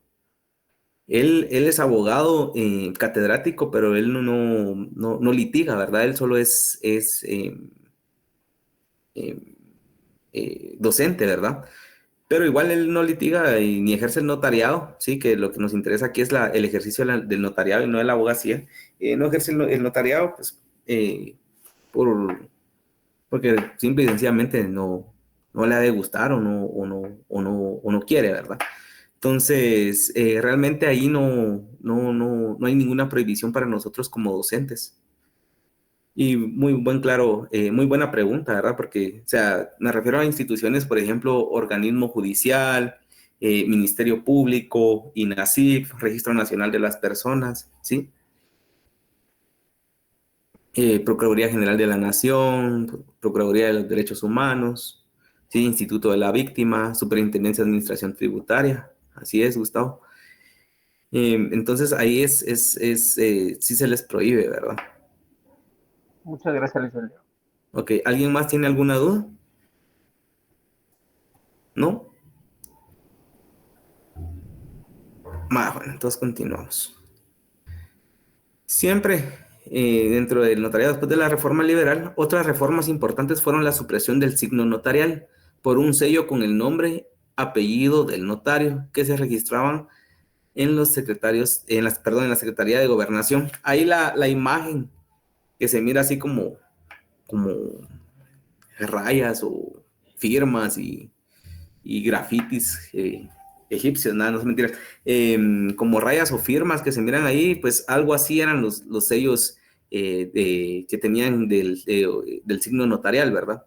Él es abogado catedrático, pero él no litiga, ¿verdad? Él solo es docente, ¿verdad? Pero igual él no litiga ni ejerce el notariado, ¿sí? Que lo que nos interesa aquí es el ejercicio del notariado y no de la abogacía. No ejerce el notariado, pues, porque simple y sencillamente no le ha de gustar o no quiere, ¿verdad? Entonces, realmente ahí no hay ninguna prohibición para nosotros como docentes. Y muy buena pregunta, ¿verdad? Porque, o sea, me refiero a instituciones, por ejemplo, organismo judicial, Ministerio Público, INASIF, Registro Nacional de las Personas, ¿sí? Procuraduría General de la Nación, Procuraduría de los Derechos Humanos, ¿sí? Instituto de la Víctima, Superintendencia de Administración Tributaria. Así es, Gustavo. Entonces ahí sí se les prohíbe, ¿verdad? Muchas gracias, licenciado. Ok, ¿alguien más tiene alguna duda? ¿No? Bueno, entonces continuamos. Siempre dentro del notariado, después de la reforma liberal, otras reformas importantes fueron la supresión del signo notarial por un sello con el nombre, apellido del notario que se registraban en los secretarios, en la Secretaría de Gobernación. Ahí la imagen que se mira así como rayas o firmas y grafitis egipcios, nada, no es mentira, como rayas o firmas que se miran ahí, pues algo así eran los sellos que tenían del signo notarial, ¿verdad?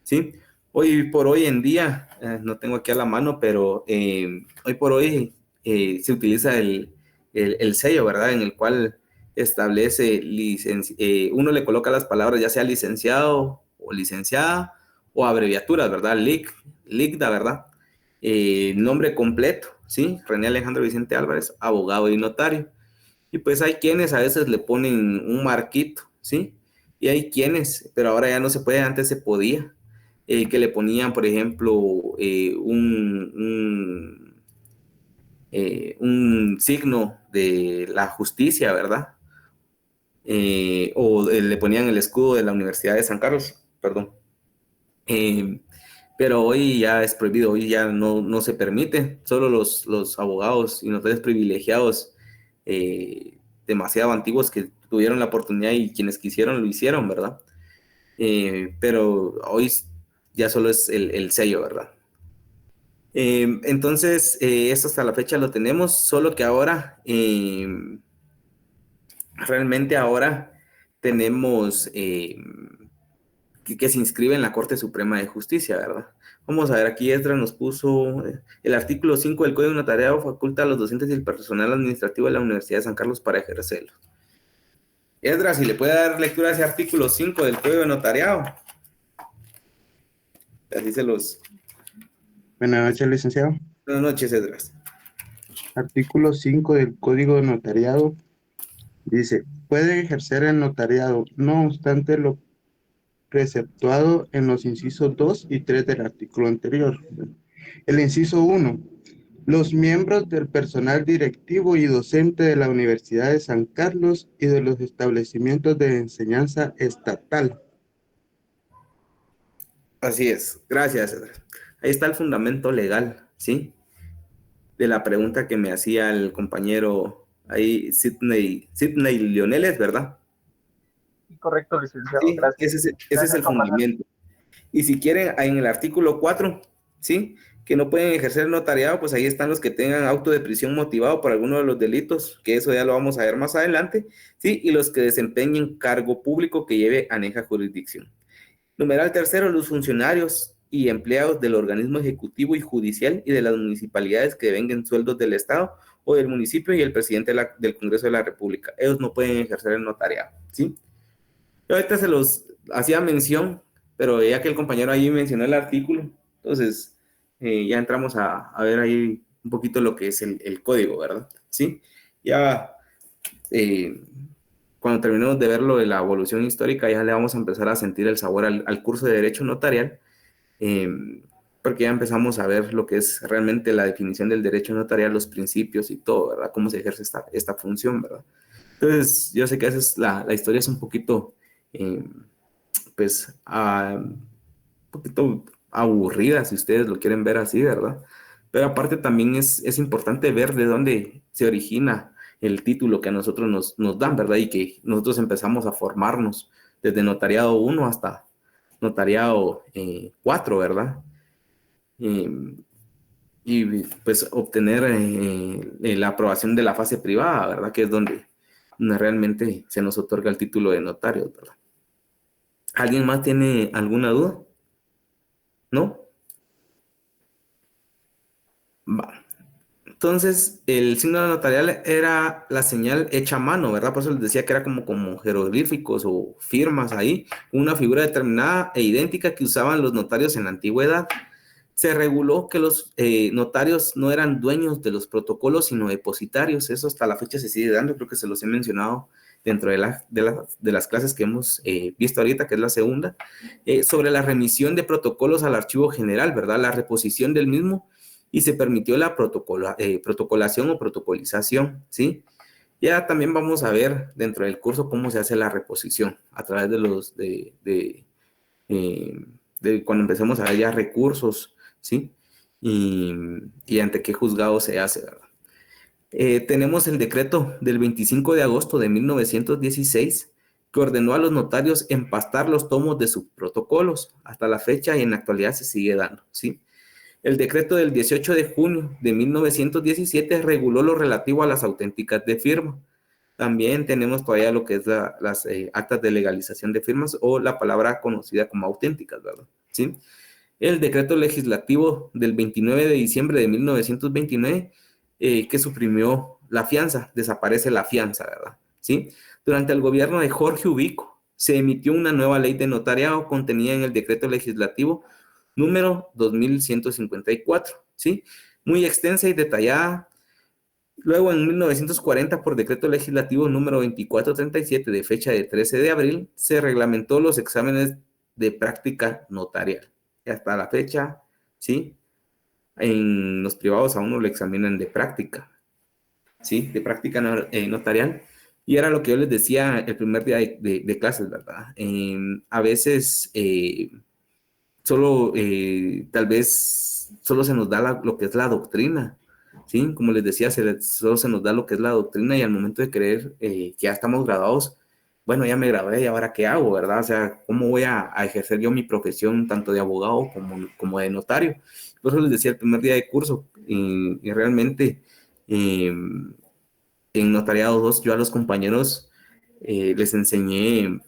¿Sí? Hoy por hoy en día, no tengo aquí a la mano, pero hoy por hoy se utiliza el sello, ¿verdad? En el cual establece, uno le coloca las palabras, ya sea licenciado o licenciada, o abreviaturas, ¿verdad? LICDA, ¿verdad? Nombre completo, ¿sí? René Alejandro Vicente Álvarez, abogado y notario. Y pues hay quienes a veces le ponen un marquito, ¿sí? Y hay quienes, pero ahora ya no se puede, antes se podía, que le ponían, por ejemplo, un signo de la justicia, ¿verdad? O le ponían el escudo de la Universidad de San Carlos, perdón. Pero hoy ya es prohibido, hoy ya no se permite, solo los abogados y notarios privilegiados demasiado antiguos que tuvieron la oportunidad y quienes quisieron lo hicieron, ¿verdad? Pero hoy ya solo es el sello, ¿verdad? Entonces, esto hasta la fecha lo tenemos, solo que ahora, realmente ahora tenemos que se inscribe en la Corte Suprema de Justicia, ¿verdad? Vamos a ver, aquí Esdras nos puso, el artículo 5 del Código Notariado faculta a los docentes y el personal administrativo de la Universidad de San Carlos para ejercerlo. Esdras, si le puede dar lectura a ese artículo 5 del Código Notariado. Así se los... Buenas noches, licenciado. Buenas noches, Esdras. Artículo 5 del Código de Notariado dice, puede ejercer el notariado, no obstante lo preceptuado en los incisos 2 y 3 del artículo anterior. El inciso 1. Los miembros del personal directivo y docente de la Universidad de San Carlos y de los establecimientos de enseñanza estatal. Así es, gracias, Esdras. Ahí está el fundamento legal, ¿sí? De la pregunta que me hacía el compañero ahí, Sidney Leoneles, ¿verdad? Correcto, licenciado. Sí, Gracias. ese es el fundamento. Y si quieren, en el artículo 4, ¿sí? Que no pueden ejercer el notariado, pues ahí están los que tengan auto de prisión motivado por alguno de los delitos, que eso ya lo vamos a ver más adelante, ¿sí? Y los que desempeñen cargo público que lleve aneja jurisdicción. Numeral tercero, los funcionarios y empleados del organismo ejecutivo y judicial y de las municipalidades que devenguen sueldos del Estado o del municipio y el presidente del Congreso de la República. Ellos no pueden ejercer el notariado, ¿sí? Yo ahorita se los hacía mención, pero ya que el compañero ahí mencionó el artículo, entonces ya entramos a ver ahí un poquito lo que es el código, ¿verdad? ¿Sí? Ya cuando terminemos de ver lo de la evolución histórica, ya le vamos a empezar a sentir el sabor al curso de Derecho Notarial, porque ya empezamos a ver lo que es realmente la definición del derecho notarial, los principios y todo, ¿verdad? Cómo se ejerce esta función, ¿verdad? Entonces, yo sé que a veces la historia es un poquito, pues, un poquito aburrida, si ustedes lo quieren ver así, ¿verdad? Pero aparte también es importante ver de dónde se origina el título que a nosotros nos dan, ¿verdad? Y que nosotros empezamos a formarnos desde notariado 1 hasta notariado 4, ¿verdad? Y pues obtener la aprobación de la fase privada, ¿verdad? Que es donde realmente se nos otorga el título de notario, ¿verdad? ¿Alguien más tiene alguna duda? ¿No? Va. Entonces, el signo notarial era la señal hecha a mano, ¿verdad? Por eso les decía que era como jeroglíficos o firmas ahí, una figura determinada e idéntica que usaban los notarios en la antigüedad. Se reguló que los notarios no eran dueños de los protocolos, sino depositarios. Eso hasta la fecha se sigue dando, creo que se los he mencionado dentro de las clases que hemos visto ahorita, que es la segunda, sobre la remisión de protocolos al archivo general, ¿verdad? La reposición del mismo, y se permitió la protocolación o protocolización, ¿sí? Ya también vamos a ver dentro del curso cómo se hace la reposición a través de cuando empecemos a ver ya recursos, ¿sí? Y ante qué juzgado se hace, ¿verdad? Tenemos el decreto del 25 de agosto de 1916 que ordenó a los notarios empastar los tomos de sus protocolos. Hasta la fecha y en la actualidad se sigue dando, ¿sí? El decreto del 18 de junio de 1917 reguló lo relativo a las auténticas de firma. También tenemos todavía lo que es las actas de legalización de firmas o la palabra conocida como auténticas, ¿verdad? ¿Sí? El decreto legislativo del 29 de diciembre de 1929 que suprimió la fianza, desaparece la fianza, ¿verdad? ¿Sí? Durante el gobierno de Jorge Ubico se emitió una nueva ley de notariado contenida en el decreto legislativo número 2154, ¿sí? Muy extensa y detallada. Luego, en 1940, por decreto legislativo número 2437, de fecha de 13 de abril, se reglamentó los exámenes de práctica notarial. Y hasta la fecha, ¿sí? En los privados aún no lo examinan de práctica, ¿sí? De práctica notarial. Y era lo que yo les decía el primer día de clases, ¿verdad? A veces tal vez solo se nos da lo que es la doctrina, ¿sí? Como les decía, solo se nos da lo que es la doctrina y al momento de creer que ya estamos graduados, bueno, ya me gradué y ahora qué hago, ¿verdad? O sea, ¿cómo voy a ejercer yo mi profesión tanto de abogado como de notario? Por eso les decía el primer día de curso y realmente en Notariado 2 yo a los compañeros les enseñé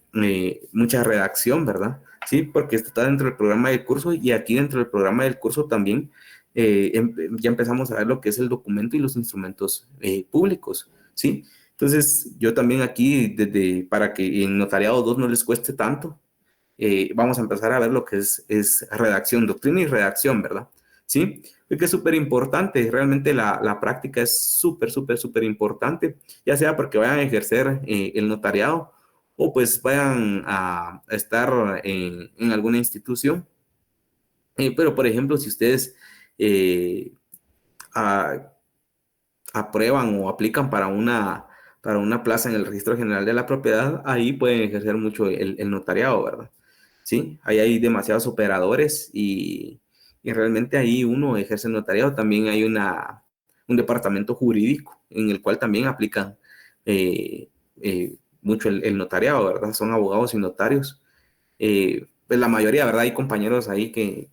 mucha redacción, ¿verdad? Sí, porque esto está dentro del programa del curso y aquí dentro del programa del curso también ya empezamos a ver lo que es el documento y los instrumentos públicos, ¿sí? Entonces, yo también aquí, para que en Notariado 2 no les cueste tanto, vamos a empezar a ver lo que es redacción, doctrina y redacción, ¿verdad? ¿Sí? Porque es súper importante, realmente la práctica es súper importante, ya sea porque vayan a ejercer el notariado o pues vayan a estar en alguna institución. Pero, por ejemplo, si ustedes aprueban o aplican para una plaza en el Registro General de la Propiedad, ahí pueden ejercer mucho el notariado, ¿verdad? ¿Sí? Ahí hay demasiados operadores y realmente ahí uno ejerce el notariado. También hay un departamento jurídico en el cual también aplican mucho el notariado, ¿verdad? Son abogados y notarios. Pues la mayoría, ¿verdad? Hay compañeros ahí que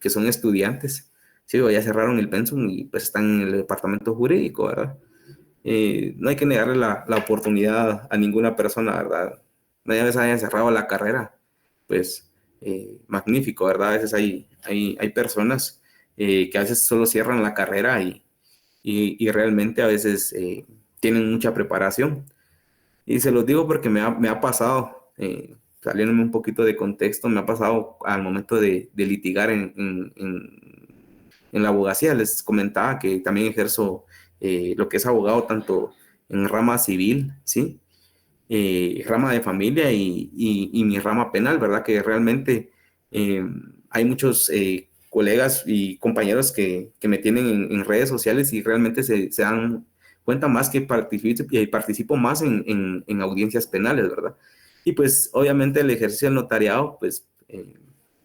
son estudiantes, sí, o ya cerraron el pensum y pues están en el departamento jurídico, ¿verdad? No hay que negarle la oportunidad a ninguna persona, ¿verdad? Una vez hayan cerrado la carrera, pues magnífico, ¿verdad? A veces hay personas que a veces solo cierran la carrera y realmente a veces tienen mucha preparación. Y se los digo porque me ha pasado, saliéndome un poquito de contexto, me ha pasado al momento de litigar en la abogacía. Les comentaba que también ejerzo lo que es abogado tanto en rama civil, ¿sí? Rama de familia y mi rama penal, ¿verdad? Que realmente hay muchos colegas y compañeros que me tienen en redes sociales y realmente se dan cuenta más que participo más en audiencias penales, ¿verdad? Y pues obviamente el ejercicio del notariado, pues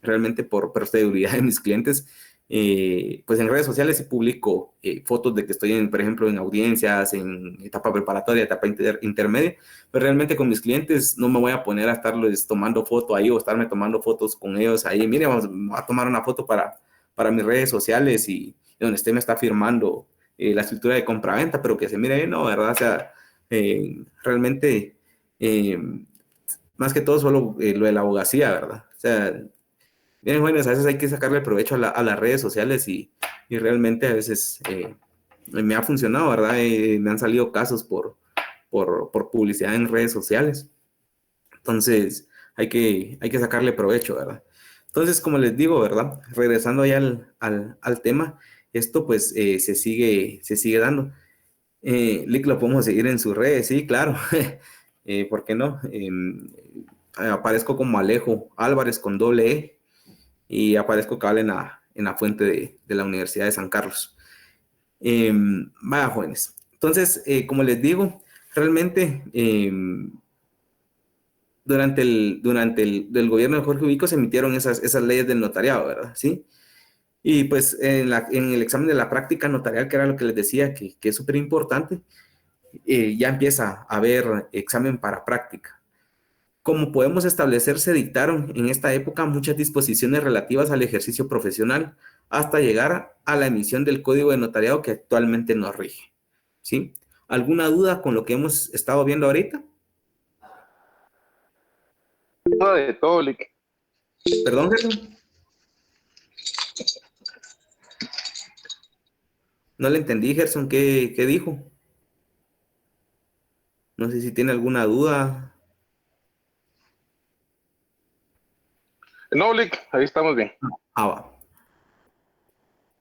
realmente por seguridad de mis clientes, pues en redes sociales sí publico fotos de que estoy, por ejemplo, en audiencias, en etapa preparatoria, etapa intermedia, pero realmente con mis clientes no me voy a poner a estarles tomando foto ahí o estarme tomando fotos con ellos ahí. Mire, vamos a tomar una foto para mis redes sociales y donde usted me está firmando la escritura de compraventa, pero que se mire ahí, no, ¿verdad? O sea, realmente, más que todo solo lo de la abogacía, ¿verdad? O sea, bien, bueno, a veces hay que sacarle provecho a las redes sociales y realmente a veces me ha funcionado, ¿verdad? Me han salido casos por publicidad en redes sociales. Entonces, hay que sacarle provecho, ¿verdad? Entonces, como les digo, ¿verdad? Regresando ya al tema, esto pues se sigue dando. Lick lo podemos seguir en sus redes, sí, claro. ¿Por qué no? Aparezco como Alejo Álvarez con doble E y aparezco cabal en la fuente de la Universidad de San Carlos. Vaya, jóvenes. Entonces, como les digo, realmente durante el gobierno de Jorge Ubico se emitieron esas leyes del notariado, ¿verdad? ¿Sí? Y pues en el examen de la práctica notarial, que era lo que les decía, que es súper importante, ya empieza a haber examen para práctica. Como podemos establecer, se dictaron en esta época muchas disposiciones relativas al ejercicio profesional hasta llegar a la emisión del Código de Notariado que actualmente nos rige. ¿Sí? ¿Alguna duda con lo que hemos estado viendo ahorita? Duda de todo, Lick. Perdón, Gerson. No le entendí, Gerson, ¿qué dijo? No sé si tiene alguna duda. No, Lick, ahí estamos bien. Va.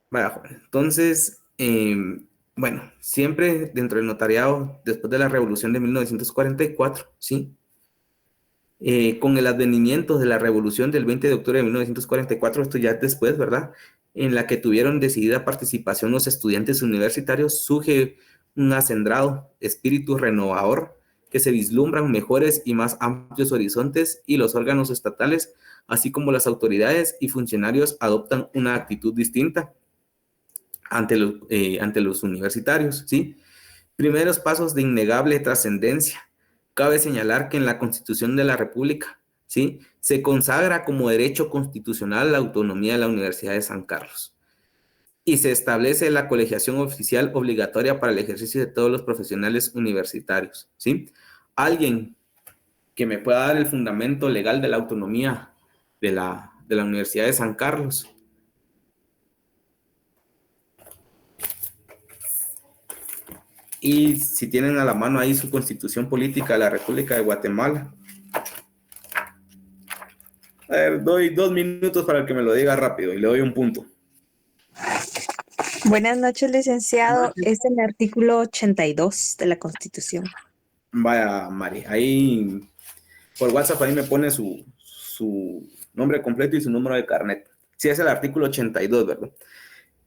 Vaya, joven. Entonces, bueno, siempre dentro del notariado, después de la Revolución de 1944, ¿sí? Con el advenimiento de la Revolución del 20 de octubre de 1944, esto ya es después, ¿verdad? En la que tuvieron decidida participación los estudiantes universitarios, surge un acendrado espíritu renovador que se vislumbran mejores y más amplios horizontes y los órganos estatales, así como las autoridades y funcionarios adoptan una actitud distinta ante los universitarios, ¿sí? Primeros pasos de innegable trascendencia. Cabe señalar que en la Constitución de la República, ¿sí? Se consagra como derecho constitucional la autonomía de la Universidad de San Carlos y se establece la colegiación oficial obligatoria para el ejercicio de todos los profesionales universitarios, ¿sí? Alguien que me pueda dar el fundamento legal de la autonomía de la Universidad de San Carlos. Y si tienen a la mano ahí su Constitución Política de la República de Guatemala. A ver, doy 2 minutos para que me lo diga rápido y le doy un punto. Buenas noches, licenciado. Es el artículo 82 de la Constitución. Vaya, Mari, ahí por WhatsApp ahí me pone su nombre completo y su número de carnet. Sí, es el artículo 82, ¿verdad?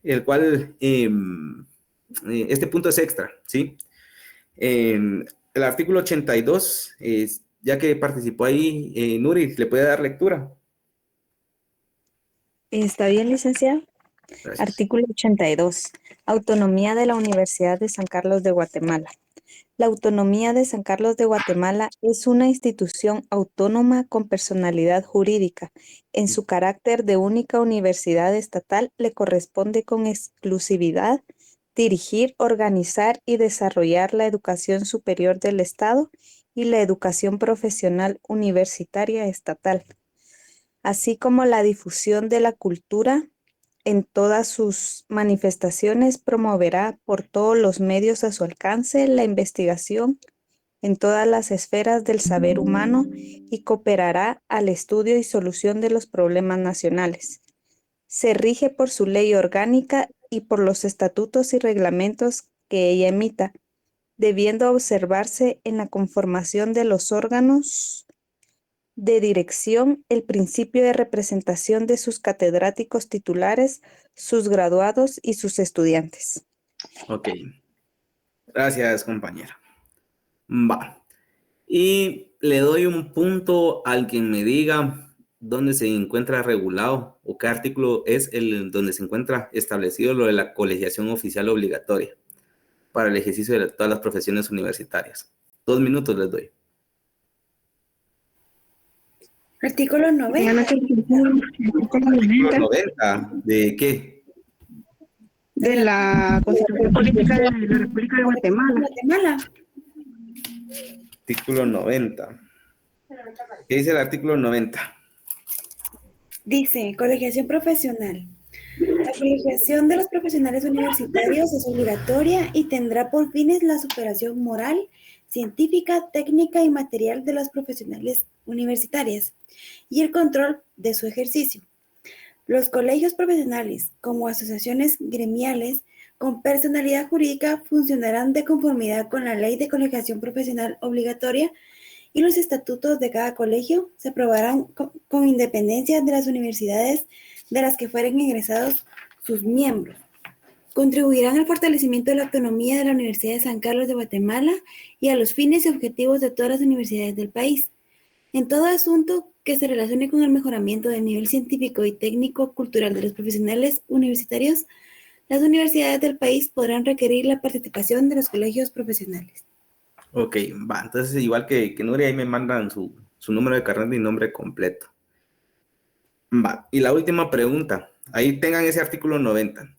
El cual, este punto es extra, ¿sí? El artículo 82, ya que participó ahí, Nuri, ¿le puede dar lectura? ¿Está bien, licenciado? Gracias. Artículo 82. Autonomía de la Universidad de San Carlos de Guatemala. La Autonomía de San Carlos de Guatemala es una institución autónoma con personalidad jurídica. En su carácter de única universidad estatal, le corresponde con exclusividad dirigir, organizar y desarrollar la educación superior del Estado y la educación profesional universitaria estatal. así como la difusión de la cultura en todas sus manifestaciones. Promoverá por todos los medios a su alcance la investigación en todas las esferas del saber humano y cooperará al estudio y solución de los problemas nacionales. Se rige por su ley orgánica y por los estatutos y reglamentos que ella emita, debiendo observarse en la conformación de los órganos de dirección el principio de representación de sus catedráticos titulares, sus graduados y sus estudiantes. Ok. Gracias, compañera. Va. Y le doy un punto al quien me diga dónde se encuentra regulado o qué artículo es el donde se encuentra establecido lo de la colegiación oficial obligatoria para el ejercicio de todas las profesiones universitarias. 2 minutos les doy. Artículo 90. Artículo 90. ¿De qué? De la Constitución Política de la República de Guatemala. Artículo 90. ¿Qué dice el artículo 90? Dice, colegiación profesional. La colegiación de los profesionales universitarios es obligatoria y tendrá por fines la superación moral, científica, técnica y material de las profesionales universitarias y el control de su ejercicio. Los colegios profesionales, como asociaciones gremiales con personalidad jurídica, funcionarán de conformidad con la Ley de Colegiación Profesional Obligatoria y los estatutos de cada colegio se aprobarán con independencia de las universidades de las que fueren ingresados sus miembros. Contribuirán al fortalecimiento de la autonomía de la Universidad de San Carlos de Guatemala y a los fines y objetivos de todas las universidades del país. En todo asunto que se relacione con el mejoramiento del nivel científico y técnico-cultural de los profesionales universitarios, las universidades del país podrán requerir la participación de los colegios profesionales. Ok, va. Entonces, igual que Nuria, ahí me mandan su número de carnet y nombre completo. Va. Y la última pregunta. Ahí tengan ese artículo 90.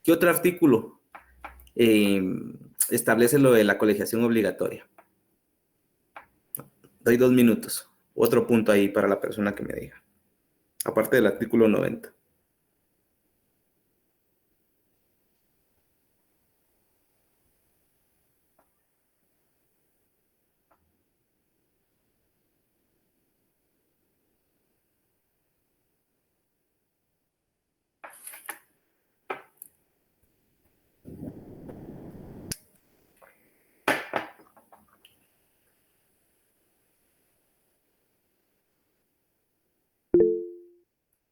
¿Qué otro artículo establece lo de la colegiación obligatoria? Doy 2 minutos. Otro punto ahí para la persona que me diga. Aparte del artículo 90.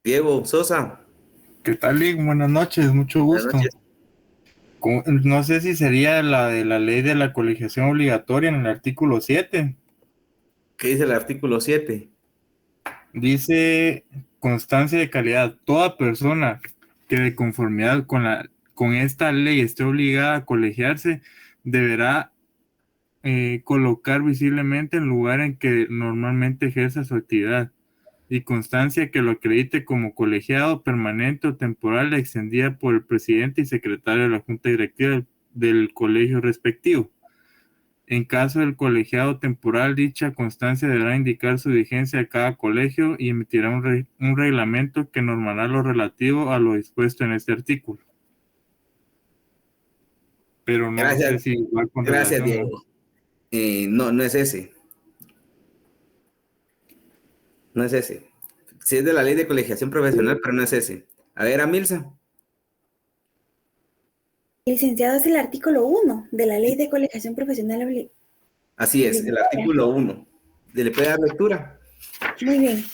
Diego Sosa. ¿Qué tal, Lick? Buenas noches, mucho Buenas gusto. noches. No sé si sería la de la ley de la colegiación obligatoria en el artículo 7. ¿Qué dice el artículo 7? Dice constancia de calidad. Toda persona que de conformidad con esta ley esté obligada a colegiarse deberá colocar visiblemente el lugar en que normalmente ejerza su actividad y constancia que lo acredite como colegiado permanente o temporal extendida por el presidente y secretario de la Junta Directiva del colegio respectivo. En caso del colegiado temporal, dicha constancia deberá indicar su vigencia a cada colegio y emitirá un reglamento que normará lo relativo a lo dispuesto en este artículo. Pero no sé si igual con Gracias, relación, Diego. No es ese. No es ese. Sí es de la ley de colegiación profesional, pero no es ese. A ver, Amilza. Licenciado, es el artículo 1 de la Ley de Colegiación Profesional. Así es, el artículo 1. ¿Le puede dar lectura? Muy bien.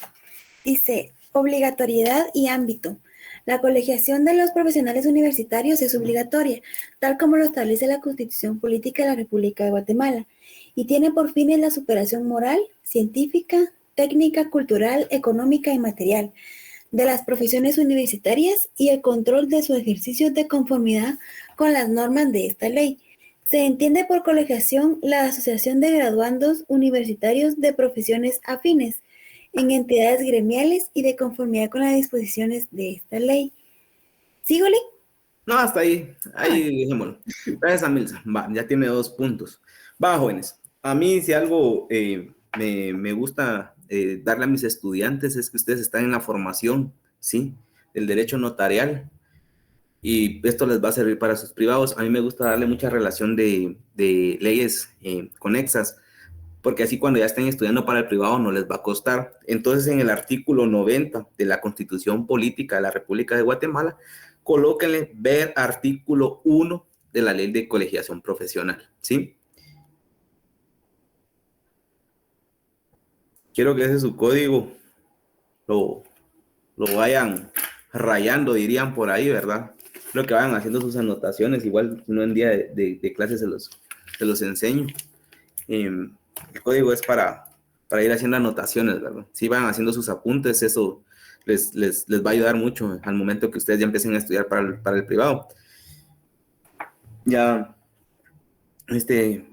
Dice, obligatoriedad y ámbito. La colegiación de los profesionales universitarios es obligatoria, tal como lo establece la Constitución Política de la República de Guatemala, y tiene por fines la superación moral, científica, técnica, cultural, económica y material de las profesiones universitarias y el control de su ejercicio de conformidad con las normas de esta ley. Se entiende por colegiación la asociación de graduandos universitarios de profesiones afines en entidades gremiales y de conformidad con las disposiciones de esta ley. ¿Sígole? No, hasta ahí. Ahí dejémoslo. Gracias, Amilza. Va, ya tiene 2 puntos. Va, jóvenes. A mí, si algo me gusta darle a mis estudiantes es que ustedes están en la formación, ¿sí? Del derecho notarial. Y esto les va a servir para sus privados. A mí me gusta darle mucha relación de leyes conexas, porque así cuando ya estén estudiando para el privado no les va a costar. Entonces, en el artículo 90 de la Constitución Política de la República de Guatemala, colóquenle ver artículo 1 de la Ley de Colegiación Profesional, ¿sí? Quiero que ese su código lo vayan rayando, dirían por ahí, ¿verdad? Creo que vayan haciendo sus anotaciones, igual no en día de clases se los enseño. El código es para ir haciendo anotaciones, ¿verdad? Si van haciendo sus apuntes, eso les va a ayudar mucho al momento que ustedes ya empiecen a estudiar para el privado. Ya este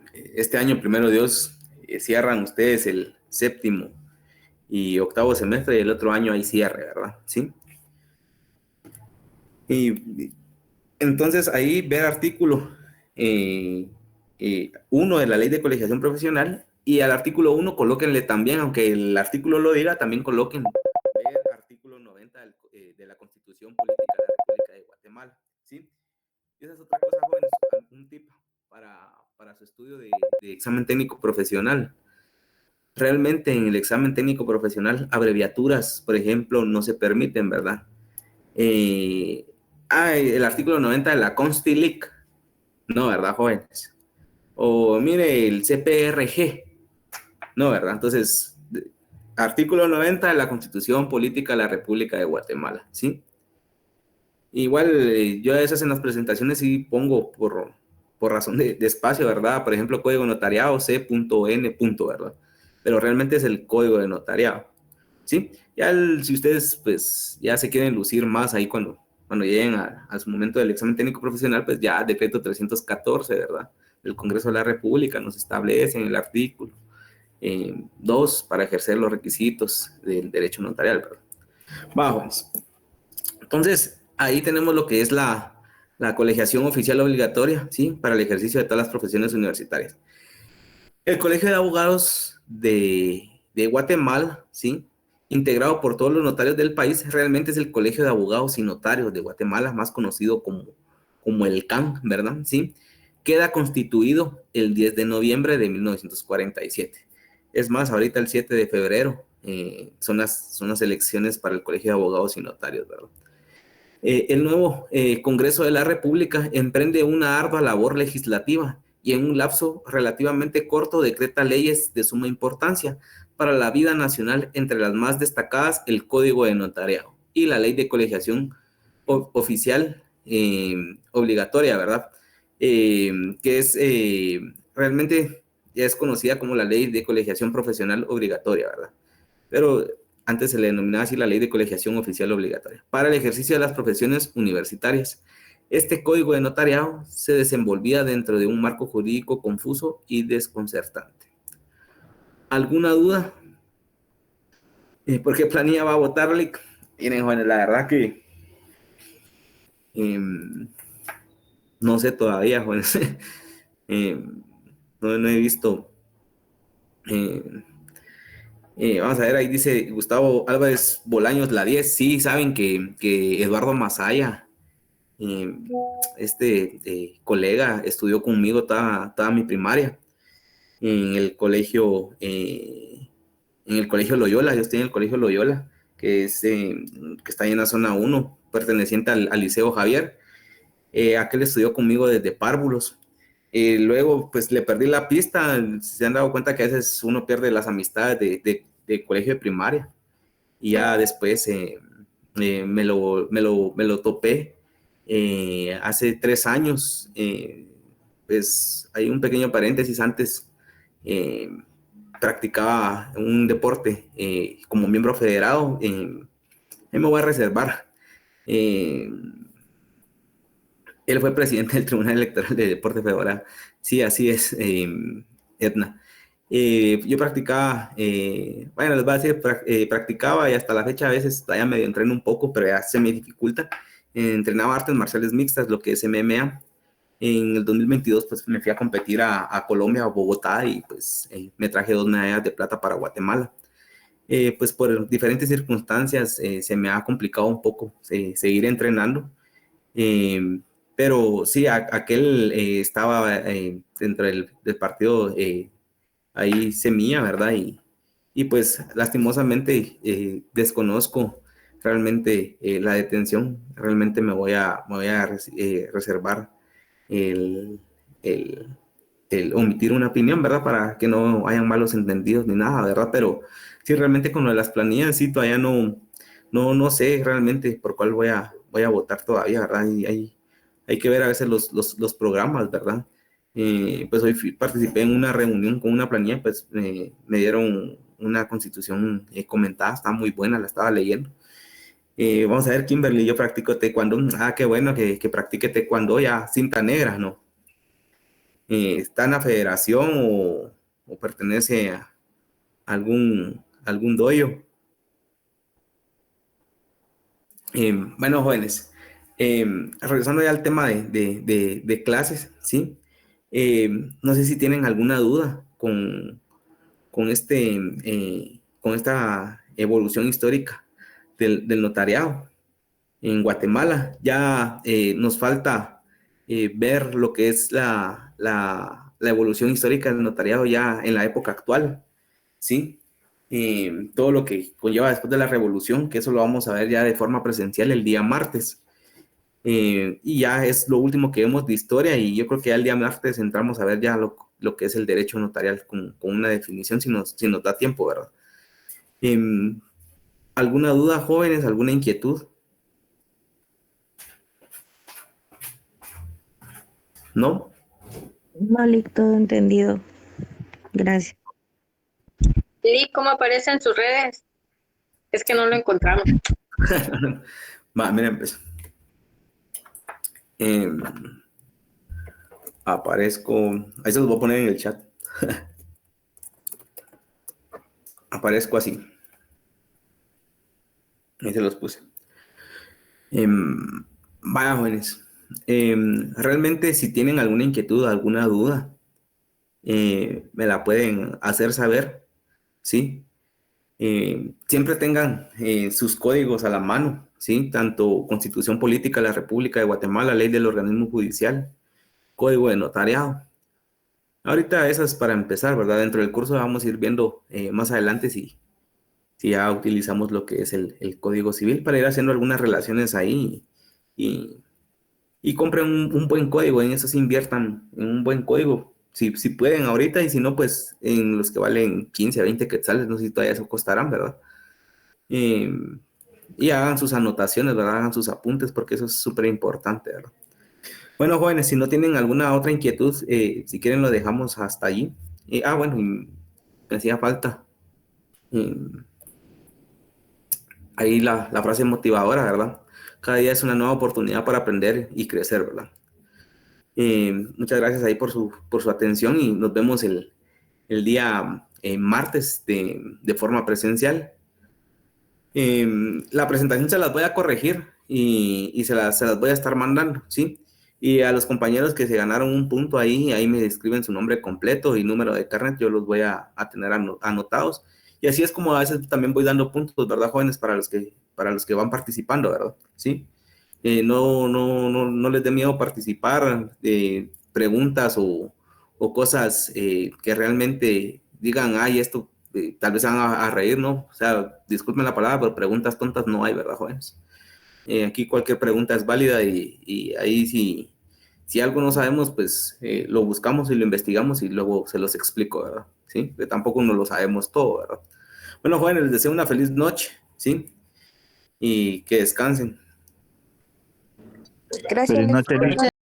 año, primero Dios, cierran ustedes el 7º y 8º semestre, y el otro año hay cierre, ¿verdad? ¿Sí? Y entonces ahí ve el artículo 1 de la Ley de Colegiación Profesional, y al artículo 1 colóquenle también, aunque el artículo lo diga, también coloquen el artículo 90 de la Constitución Política de la República de Guatemala, ¿sí? Y esa es otra cosa, jóvenes, un tip para su estudio de examen técnico profesional. Realmente en el examen técnico profesional, abreviaturas, por ejemplo, no se permiten, ¿verdad? El artículo 90 de la Constilic, no, ¿verdad, jóvenes? O mire, el CPRG, no, ¿verdad? Entonces, artículo 90 de la Constitución Política de la República de Guatemala, ¿sí? Igual, yo a veces en las presentaciones sí pongo por razón de espacio, ¿verdad? Por ejemplo, código notariado C.N. ¿verdad? Pero realmente es el código de notariado, ¿sí? Ya si ustedes, pues, ya se quieren lucir más ahí cuando lleguen a su momento del examen técnico profesional, pues ya decreto 314, ¿verdad? El Congreso de la República nos establece en el artículo 2 para ejercer los requisitos del derecho notarial, ¿verdad? Vamos. Entonces, ahí tenemos lo que es la colegiación oficial obligatoria, ¿sí? Para el ejercicio de todas las profesiones universitarias. El Colegio de Abogados de Guatemala, ¿sí? Integrado por todos los notarios del país, realmente es el Colegio de Abogados y Notarios de Guatemala, más conocido como el CAN, ¿verdad? ¿Sí? Queda constituido el 10 de noviembre de 1947. Es más, ahorita el 7 de febrero son las elecciones para el Colegio de Abogados y Notarios, ¿verdad? El nuevo Congreso de la República emprende una ardua labor legislativa y en un lapso relativamente corto decreta leyes de suma importancia para la vida nacional, entre las más destacadas el Código de Notariado y la Ley de Colegiación Oficial obligatoria, ¿verdad? Que es realmente ya es conocida como la Ley de Colegiación Profesional Obligatoria, ¿verdad? Pero antes se le denominaba así la Ley de Colegiación Oficial Obligatoria para el ejercicio de las profesiones universitarias. Este código de notariado se desenvolvía dentro de un marco jurídico confuso y desconcertante. ¿Alguna duda? ¿Por qué planilla va a votar, Lick? Miren, jóvenes, la verdad que no sé todavía, jóvenes. No he visto. Vamos a ver, ahí dice Gustavo Álvarez Bolaños, la 10. Sí, saben que Eduardo Masaya, colega, estudió conmigo toda mi primaria en el colegio Loyola. Yo estoy en el colegio Loyola, que está ahí en la zona 1, perteneciente al Liceo Javier. Aquel estudió conmigo desde párvulos. Luego, pues le perdí la pista. Se han dado cuenta que a veces uno pierde las amistades de colegio de primaria. Y ya después me lo topé hace 3 años. Pues hay un pequeño paréntesis. Antes practicaba un deporte como miembro federado. Ahí me voy a reservar. Él fue presidente del Tribunal Electoral de Deporte Federal. Sí, así es, Edna. Yo practicaba, bueno, les voy a decir, practicaba y hasta la fecha a veces todavía medio entreno un poco, pero ya se me dificulta. Entrenaba artes marciales mixtas, lo que es MMA. En el 2022, pues me fui a competir a Colombia, a Bogotá, y pues me traje 2 medallas de plata para Guatemala. pues por diferentes circunstancias se me ha complicado un poco seguir entrenando. Pero sí, aquel estaba dentro del partido ahí Semilla, ¿verdad? Y pues lastimosamente desconozco realmente la detención. Realmente me voy a reservar el, el, el omitir una opinión, ¿verdad? Para que no hayan malos entendidos ni nada, ¿verdad? Pero sí, realmente con lo de las planillas, sí, todavía no sé realmente por cuál voy a votar todavía, ¿verdad? Y hay que ver a veces los programas, ¿verdad? Pues hoy participé en una reunión con una planilla, pues me dieron una constitución comentada, está muy buena, la estaba leyendo. Vamos a ver, Kimberly, yo practico taekwondo. Ah, qué bueno que practique taekwondo ya, cinta negra, ¿no? ¿Está en la federación o pertenece a algún dojo? Bueno, jóvenes, regresando ya al tema de clases, ¿sí? No sé si tienen alguna duda con esta evolución histórica del notariado en Guatemala. Ya nos falta ver lo que es la evolución histórica del notariado ya en la época actual, ¿sí? Todo lo que conlleva después de la revolución, que eso lo vamos a ver ya de forma presencial el día martes. Y ya es lo último que vemos de historia, y yo creo que ya el día martes entramos a ver ya lo que es el derecho notarial con una definición, si nos da tiempo, ¿verdad? ¿Alguna duda, jóvenes? ¿Alguna inquietud? ¿No? Malik, todo entendido. Gracias. Lee, ¿cómo aparece en sus redes? Es que no lo encontramos. Va, miren, pues. Aparezco, ahí se los voy a poner en el chat. Aparezco así. Ahí se los puse. Vaya, jóvenes. Realmente, si tienen alguna inquietud, alguna duda, me la pueden hacer saber, ¿sí? Siempre tengan sus códigos a la mano, ¿sí? Tanto Constitución Política de la República de Guatemala, Ley del Organismo Judicial, Código de Notariado. Ahorita eso es para empezar, ¿verdad? Dentro del curso vamos a ir viendo más adelante si ya utilizamos lo que es el Código Civil para ir haciendo algunas relaciones ahí y compren un buen código, en eso se inviertan en un buen código, si pueden ahorita, y si no, pues en los que valen 15 a 20 quetzales, no sé si todavía eso costarán, ¿verdad? Y hagan sus anotaciones, ¿verdad? Hagan sus apuntes, porque eso es súper importante, ¿verdad? Bueno, jóvenes, si no tienen alguna otra inquietud, si quieren lo dejamos hasta allí. Bueno, me hacía falta ahí la frase motivadora, ¿verdad? Cada día es una nueva oportunidad para aprender y crecer, ¿verdad? Muchas gracias ahí por su atención, y nos vemos el día martes de forma presencial. La presentación se las voy a corregir y se las voy a estar mandando, ¿sí? Y a los compañeros que se ganaron un punto ahí me escriben su nombre completo y número de carnet, yo los voy a tener anotados. Y así es como a veces también voy dando puntos, ¿verdad, jóvenes? Para los que van participando, ¿verdad? ¿Sí? No les dé miedo participar, preguntas o cosas que realmente digan, ay, esto tal vez se van a reír, ¿no? O sea, disculpen la palabra, pero preguntas tontas no hay, ¿verdad, jóvenes? Aquí cualquier pregunta es válida, y ahí si algo no sabemos, pues lo buscamos y lo investigamos y luego se los explico, ¿verdad? ¿Sí? Que tampoco no lo sabemos todo, ¿verdad? Bueno, jóvenes, les deseo una feliz noche, ¿sí? Y que descansen. Gracias.